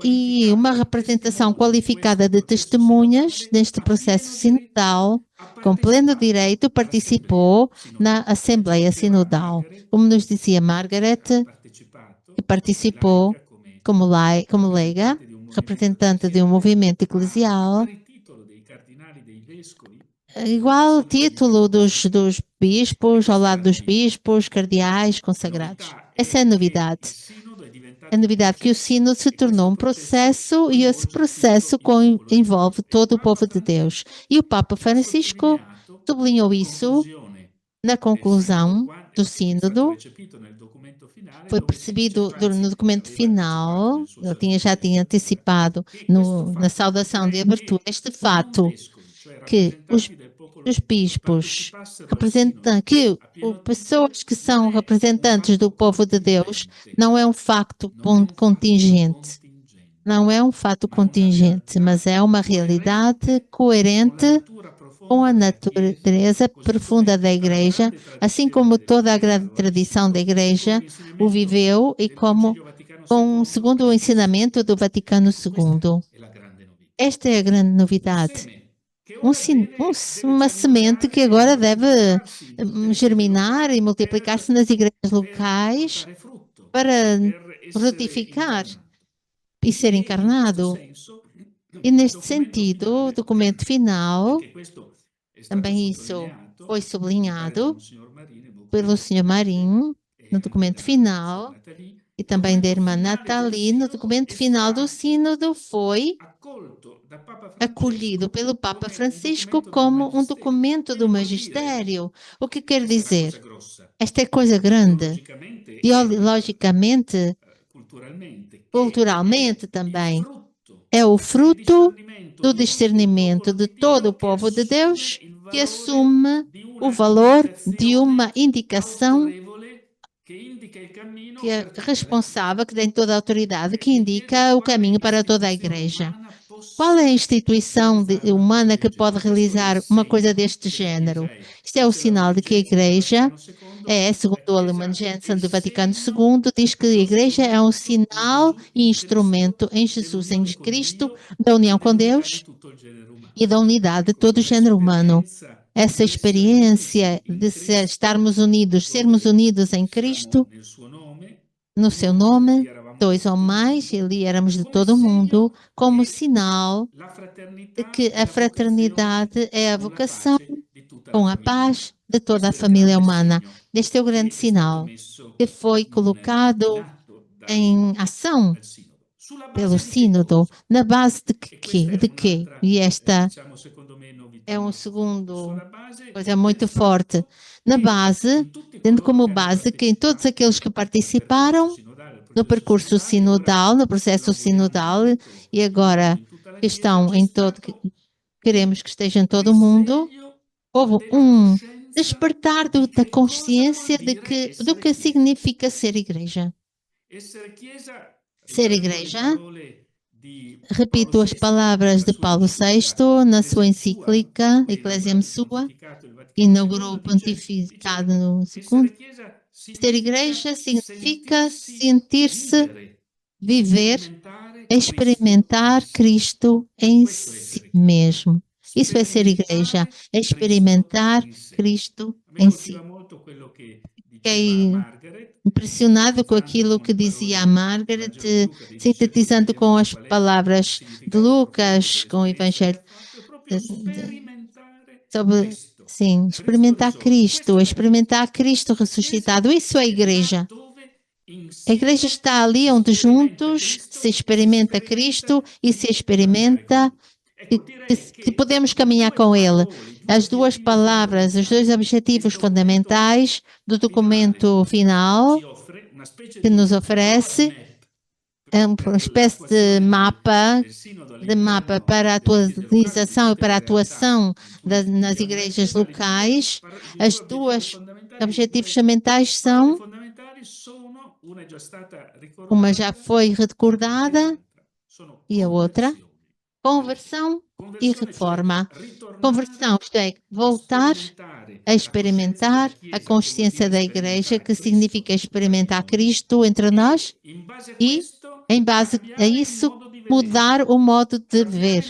e uma representação qualificada de testemunhas neste processo sinodal, com pleno direito, participou na Assembleia Sinodal. Como nos dizia Margaret, que participou como leiga, representante de um movimento eclesial, igual título dos bispos, ao lado dos bispos, cardeais, consagrados. Essa é a novidade. A novidade que o sínodo se tornou um processo e esse processo envolve todo o povo de Deus. E o Papa Francisco sublinhou isso na conclusão do sínodo. Foi percebido no documento final, ele já tinha antecipado na saudação de abertura este fato, que os bispos pessoas que são representantes do povo de Deus não é um facto contingente. Não é um fato contingente, mas é uma realidade coerente com a natureza profunda da Igreja, assim como toda a grande tradição da Igreja o viveu e segundo o ensinamento do Vaticano II. Esta é a grande novidade. Uma semente que agora deve germinar e multiplicar-se nas igrejas locais para frutificar e ser encarnado. E neste sentido, o documento final, também isso foi sublinhado pelo Sr. Marinho no documento final e também da irmã Nathalie, no documento final do sínodo, foi acolhido pelo Papa Francisco como um documento do magistério. O que quer dizer? Esta é coisa grande. Ideologicamente, culturalmente também. É o fruto do discernimento de todo o povo de Deus que assume o valor de uma indicação que é responsável, que tem toda a autoridade, que indica o caminho para toda a Igreja. Qual é a instituição humana que pode realizar uma coisa deste género? Isto é o sinal de que a Igreja segundo o Alemão Jensen do Vaticano II, diz que a Igreja é um sinal e instrumento em Jesus, em Cristo, da união com Deus e da unidade de todo o género humano. Essa experiência de estarmos unidos, sermos unidos em Cristo, no seu nome, dois ou mais, ali éramos de todo o mundo, como sinal de que a fraternidade é a vocação com a paz de toda a família humana. Este é o grande sinal que foi colocado em ação pelo sínodo, na base de quê? E esta é um segundo coisa muito forte. Na base, tendo como base que todos aqueles que participaram no percurso sinodal, no processo sinodal, e agora que estão queremos que estejam em todo o mundo, houve um despertar da consciência do que significa ser igreja. Ser igreja, repito as palavras de Paulo VI na sua encíclica Ecclesiam Sua, que inaugurou o pontificado no segundo. Ser igreja significa sentir-se, viver, experimentar Cristo em si mesmo. Isso é ser igreja, experimentar Cristo em si. Fiquei impressionado com aquilo que dizia a Margaret, sintetizando com as palavras de Lucas, com o Evangelho. Sim, experimentar Cristo ressuscitado. Isso é a igreja. A igreja está ali onde juntos se experimenta Cristo e se experimenta que podemos caminhar com Ele. As duas palavras, os dois objetivos fundamentais do documento final que nos oferece é uma espécie de mapa para a atualização e para a atuação nas igrejas locais. As duas objetivos fundamentais são, uma já foi recordada e a outra, conversão e reforma. Conversão, isto é, voltar a experimentar a consciência da Igreja, que significa experimentar Cristo entre nós e, em base a isso, mudar o modo de ver,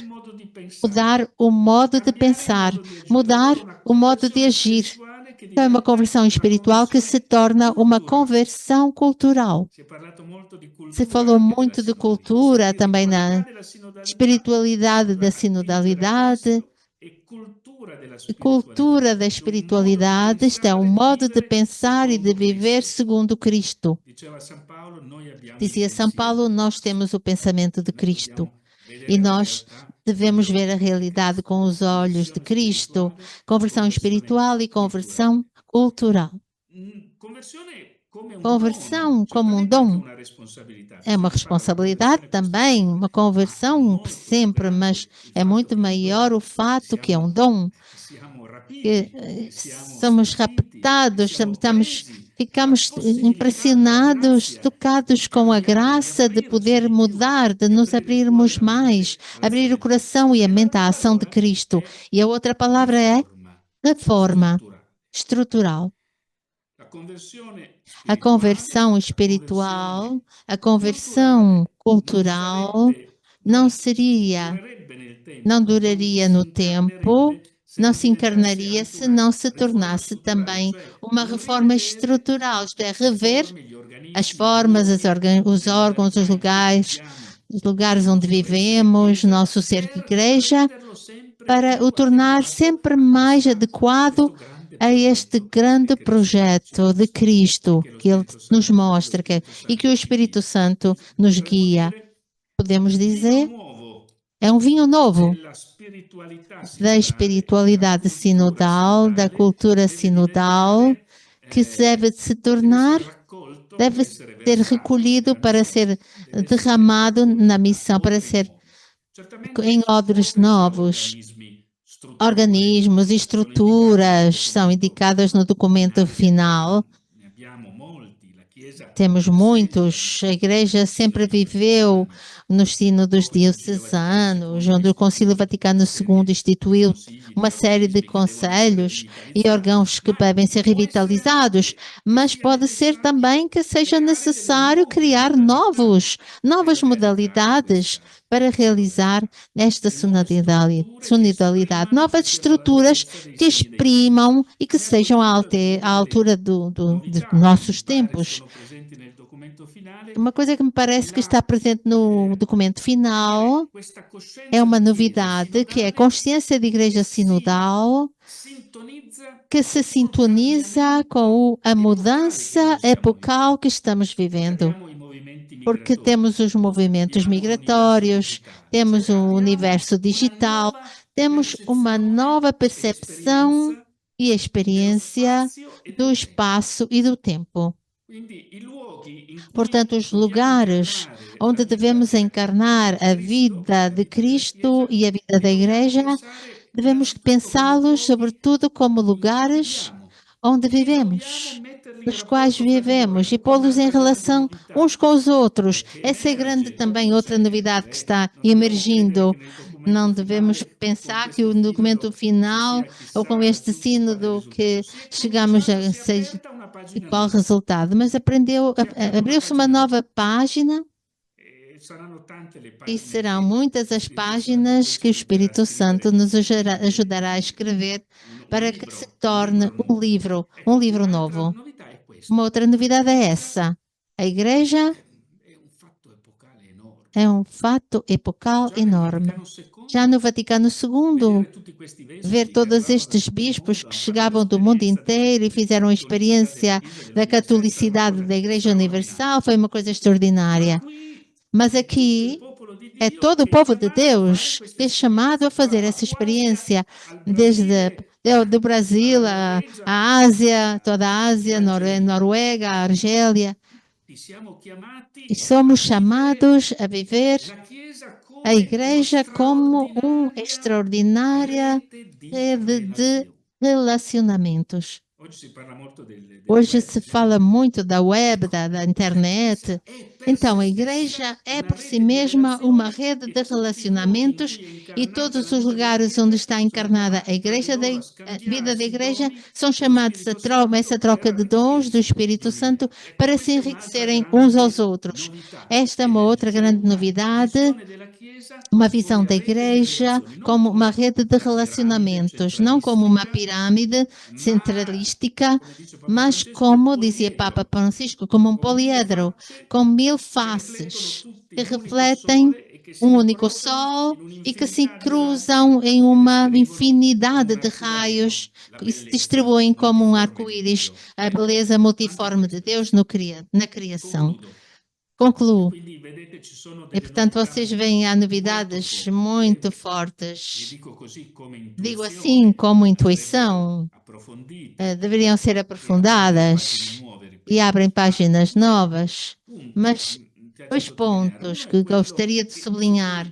mudar o modo de pensar, mudar o modo de agir. Então, é uma conversão espiritual que se torna uma conversão cultural. Se falou muito de cultura também na espiritualidade da sinodalidade. Cultura da espiritualidade, isto é um modo de pensar e de viver segundo Cristo. Dizia São Paulo, nós temos o pensamento de Cristo e nós devemos ver a realidade com os olhos de Cristo, conversão espiritual e conversão cultural. Conversão como um dom é uma responsabilidade também, uma conversão sempre, mas é muito maior o fato que é um dom, que somos raptados, ficamos impressionados, tocados com a graça de poder mudar, de nos abrirmos mais, abrir o coração e a mente à ação de Cristo. E a outra palavra é reforma estrutural. A conversão espiritual, a conversão cultural não duraria no tempo, não se encarnaria se não se tornasse também uma reforma estrutural, isto é, rever as formas, os órgãos, os lugares onde vivemos, nosso ser de igreja, para o tornar sempre mais adequado a este grande projeto de Cristo que Ele nos mostra e que o Espírito Santo nos guia. Podemos dizer, é um vinho novo da espiritualidade sinodal, da cultura sinodal, que deve se tornar, deve ser recolhido para ser derramado na missão, para ser em odres novos. Organismos e estruturas são indicadas no documento final. Temos muitos. A Igreja sempre viveu no sínodos diocesanos, onde o Concílio Vaticano II instituiu uma série de conselhos e órgãos que devem ser revitalizados, mas pode ser também que seja necessário criar novas modalidades para realizar esta sonidalidade, novas estruturas que exprimam e que sejam à altura de nossos tempos. Uma coisa que me parece que está presente no documento final é uma novidade, que é a consciência de igreja sinodal, que se sintoniza com a mudança epocal que estamos vivendo. Porque temos os movimentos migratórios, temos o universo digital, temos uma nova percepção e experiência do espaço e do tempo. Portanto, os lugares onde devemos encarnar a vida de Cristo e a vida da Igreja, devemos pensá-los sobretudo como lugares onde vivemos, nos quais vivemos, e pô-los em relação uns com os outros. Essa é grande também outra novidade que está emergindo. Não devemos pensar que o documento final, ou com este sínodo que chegamos a seja qual resultado, mas abriu-se uma nova página e serão muitas as páginas que o Espírito Santo nos ajudará a escrever para que se torne um livro novo. Uma outra novidade é essa. A Igreja é um fato epocal enorme. Já no Vaticano II, ver todos estes bispos que chegavam do mundo inteiro e fizeram a experiência da catolicidade da Igreja Universal foi uma coisa extraordinária. Mas aqui é todo o povo de Deus que é chamado a fazer essa experiência, desde do Brasil, a Ásia, toda a Ásia, Noruega, a Argélia. E somos chamados a viver a Igreja como uma extraordinária rede de relacionamentos. Hoje se fala muito da web, da internet. Então, a igreja é por si mesma uma rede de relacionamentos e todos os lugares onde está encarnada a igreja, a vida da igreja, são chamados a essa troca de dons do Espírito Santo para se enriquecerem uns aos outros. Esta é uma outra grande novidade. Uma visão da igreja como uma rede de relacionamentos, não como uma pirâmide centralística, mas como, dizia Papa Francisco, como um poliedro, com 1000 faces que refletem um único sol e que se cruzam em uma infinidade de raios e se distribuem como um arco-íris, a beleza multiforme de Deus na criação. Concluo. E, portanto, vocês veem, há novidades muito fortes. Digo assim, como intuição, deveriam ser aprofundadas e abrem páginas novas. Mas 2 pontos que gostaria de sublinhar.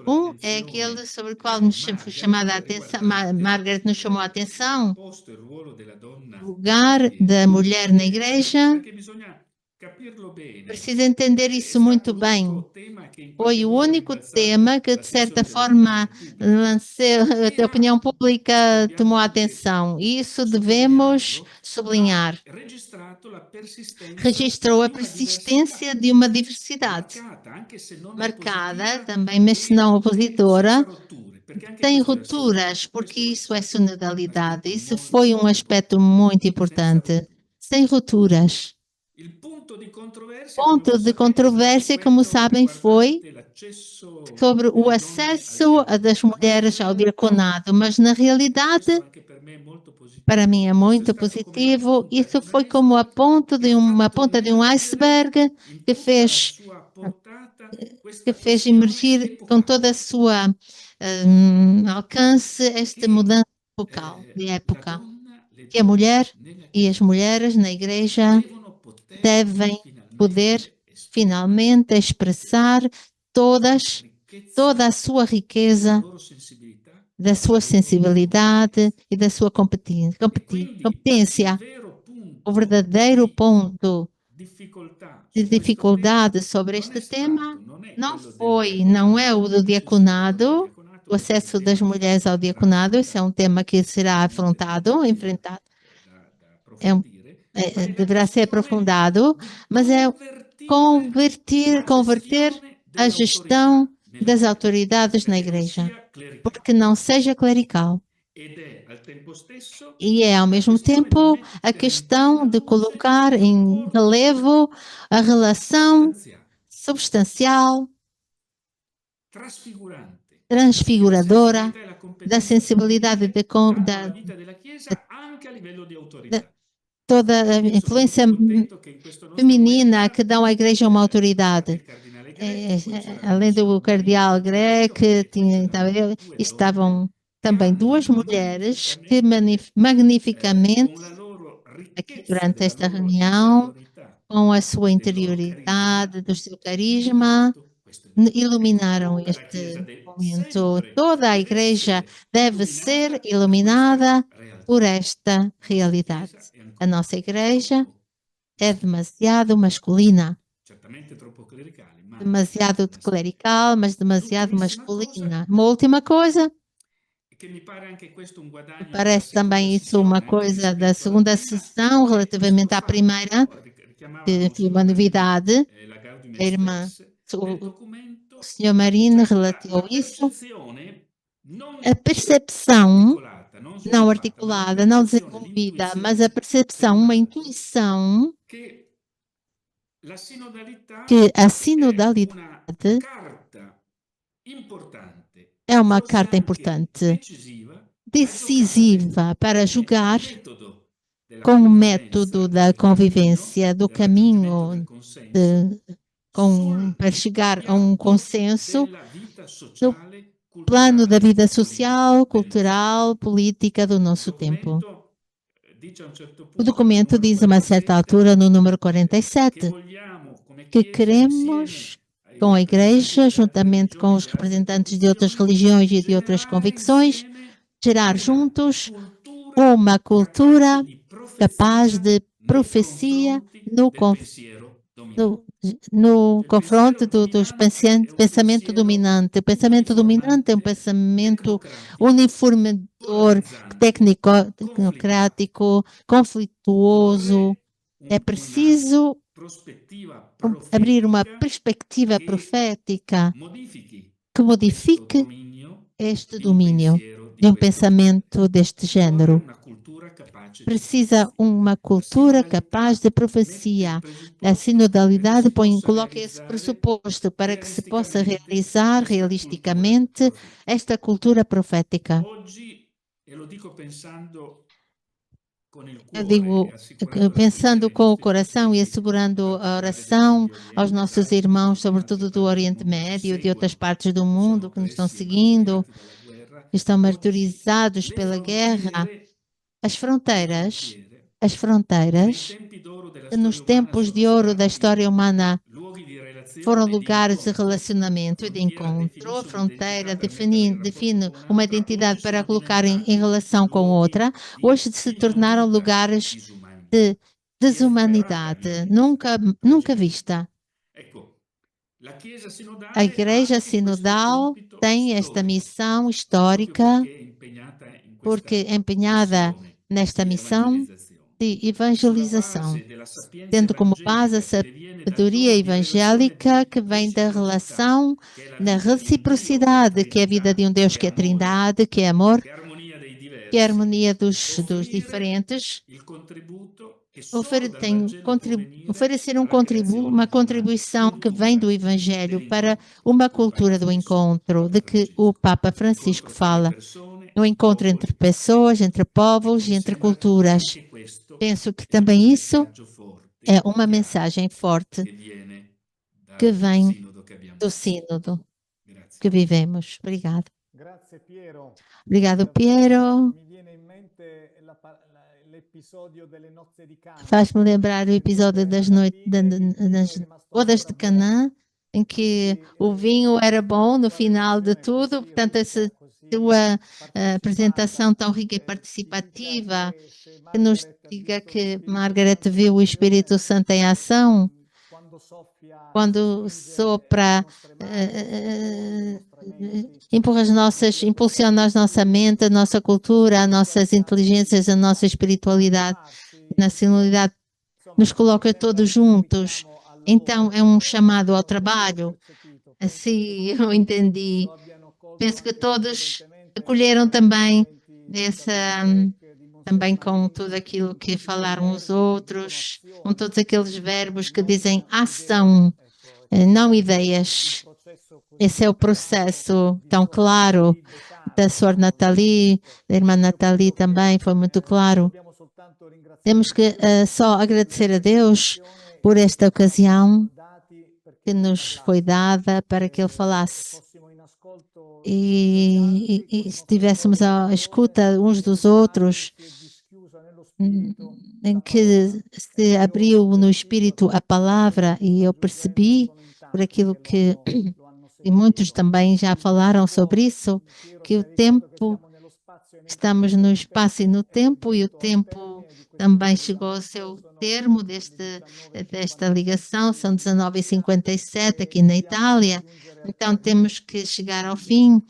Um é aquele sobre o qual nos foi chamada a atenção, Margaret nos chamou a atenção, o lugar da mulher na igreja. Precisa entender isso muito bem. Foi o único tema que, de certa forma, a opinião pública tomou atenção. E isso devemos sublinhar. Registrou a persistência de uma diversidade, marcada também, mas se não opositora, tem rupturas, porque isso é sinodalidade. Isso foi um aspecto muito importante. Sem rupturas. Ponto de controvérsia, como sabem, foi sobre o acesso das mulheres ao diaconado, mas na realidade, para mim é muito positivo. Isso foi como a ponta de um iceberg que fez emergir com toda a sua alcance esta mudança focal de época, que a mulher e as mulheres na igreja devem poder finalmente expressar toda a sua riqueza, da sua sensibilidade e da sua competência. O verdadeiro ponto de dificuldade sobre este tema não é o do diaconado, o acesso das mulheres ao diaconado. Esse é um tema que será enfrentado. Deverá ser aprofundado, mas é converter a gestão das autoridades na igreja, porque não seja clerical. E é, ao mesmo tempo, a questão de colocar em relevo a relação substancial, transfiguradora da sensibilidade toda a influência feminina que dão à igreja uma autoridade. Além do cardeal Greg, estavam também 2 mulheres que magnificamente, aqui durante esta reunião, com a sua interioridade, do seu carisma, iluminaram este momento. Toda a igreja deve ser iluminada por esta realidade. A nossa igreja é demasiado masculina, demasiado clerical, mas demasiado masculina. Uma última coisa, parece também isso uma coisa da segunda sessão relativamente à primeira, que foi uma novidade. A irmã, o Sr. Marino relatou isso. A percepção não articulada, não desenvolvida, mas a percepção, uma intuição que a sinodalidade é uma carta importante, decisiva para jogar com o método da convivência, do caminho para chegar a um consenso no plano da vida social, cultural, política do nosso tempo. O documento diz a uma certa altura, no número 47, que queremos, com a Igreja, juntamente com os representantes de outras religiões e de outras convicções, gerar juntos uma cultura capaz de profecia no confronto dos pensamento dominante. O pensamento dominante é um pensamento uniformador, tecnocrático, conflituoso. É preciso abrir uma perspectiva profética que modifique este domínio de um pensamento deste género. Precisa uma cultura capaz de profecia. A sinodalidade coloca esse pressuposto para que se possa realizar realisticamente esta cultura profética. Eu digo, pensando com o coração e assegurando a oração aos nossos irmãos, sobretudo do Oriente Médio, de outras partes do mundo que nos estão seguindo, estão martirizados pela guerra. As fronteiras, nos tempos de ouro da história humana, foram lugares de relacionamento e de encontro. A fronteira define uma identidade para colocar em relação com outra. Hoje se tornaram lugares de desumanidade, nunca vista. A Igreja Sinodal tem esta missão histórica porque é empenhada nesta missão de evangelização, tendo como base a sabedoria evangélica que vem da relação, da reciprocidade, que é a vida de um Deus que é Trindade, que é amor, que é a harmonia dos diferentes, oferecer uma contribuição que vem do Evangelho para uma cultura do encontro, de que o Papa Francisco fala. No encontro entre pessoas, entre povos e entre culturas. Penso que também isso é uma mensagem forte que vem do sínodo que vivemos. Obrigado. Obrigado, Piero. Faz-me lembrar o episódio das bodas de Canaã, em que o vinho era bom no final de tudo. Portanto, essa tua apresentação tão rica e participativa, que nos diga que Margaret viu o Espírito Santo em ação, quando sopra, impulsiona a nossa mente, a nossa cultura, as nossas inteligências, a nossa espiritualidade, nacionalidade, nos coloca todos juntos. Então, é um chamado ao trabalho. Assim eu entendi. Penso que todos acolheram também também com tudo aquilo que falaram os outros, com todos aqueles verbos que dizem ação, não ideias. Esse é o processo tão claro da Sra. Nathalie, da irmã Nathalie também, foi muito claro. Temos que só agradecer a Deus por esta ocasião que nos foi dada para que Ele falasse. E estivéssemos à escuta uns dos outros, em que se abriu no Espírito a palavra, e eu percebi, por aquilo que e muitos também já falaram sobre isso, que o tempo, estamos no espaço e no tempo, e o tempo também chegou ao seu termo desta ligação, são 19h57 aqui na Itália, então temos que chegar ao fim.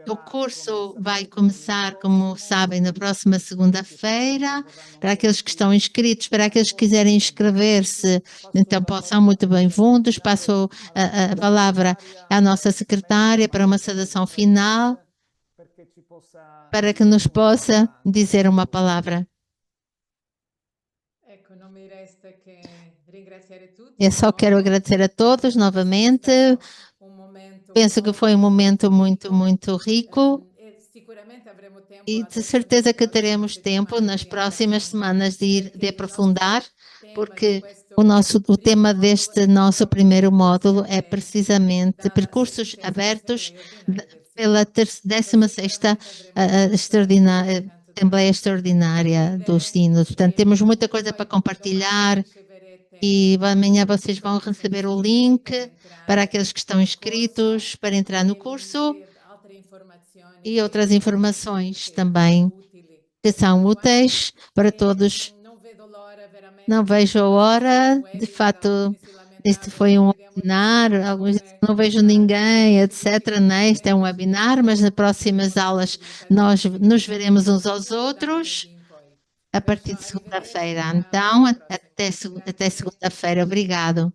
O curso vai começar, como sabem, na próxima segunda-feira, para aqueles que estão inscritos, para aqueles que quiserem inscrever-se, então são muito bem-vindos. Passo a palavra à nossa secretária para uma saudação final, para que nos possa dizer uma palavra. Eu só quero agradecer a todos novamente. Penso que foi um momento muito, muito rico e de certeza que teremos tempo nas próximas semanas de aprofundar, porque o tema deste nosso primeiro módulo é precisamente percursos abertos pela 16ª Assembleia Extraordinária dos Sinos. Portanto, temos muita coisa para compartilhar. E amanhã vocês vão receber o link para aqueles que estão inscritos para entrar no curso e outras informações também que são úteis para todos. Não vejo a hora, de fato, este foi um webinar, alguns dizem, não vejo ninguém, etc. Né? Este é um webinar, mas nas próximas aulas nós nos veremos uns aos outros a partir de segunda-feira. Então, até segunda-feira. Obrigado.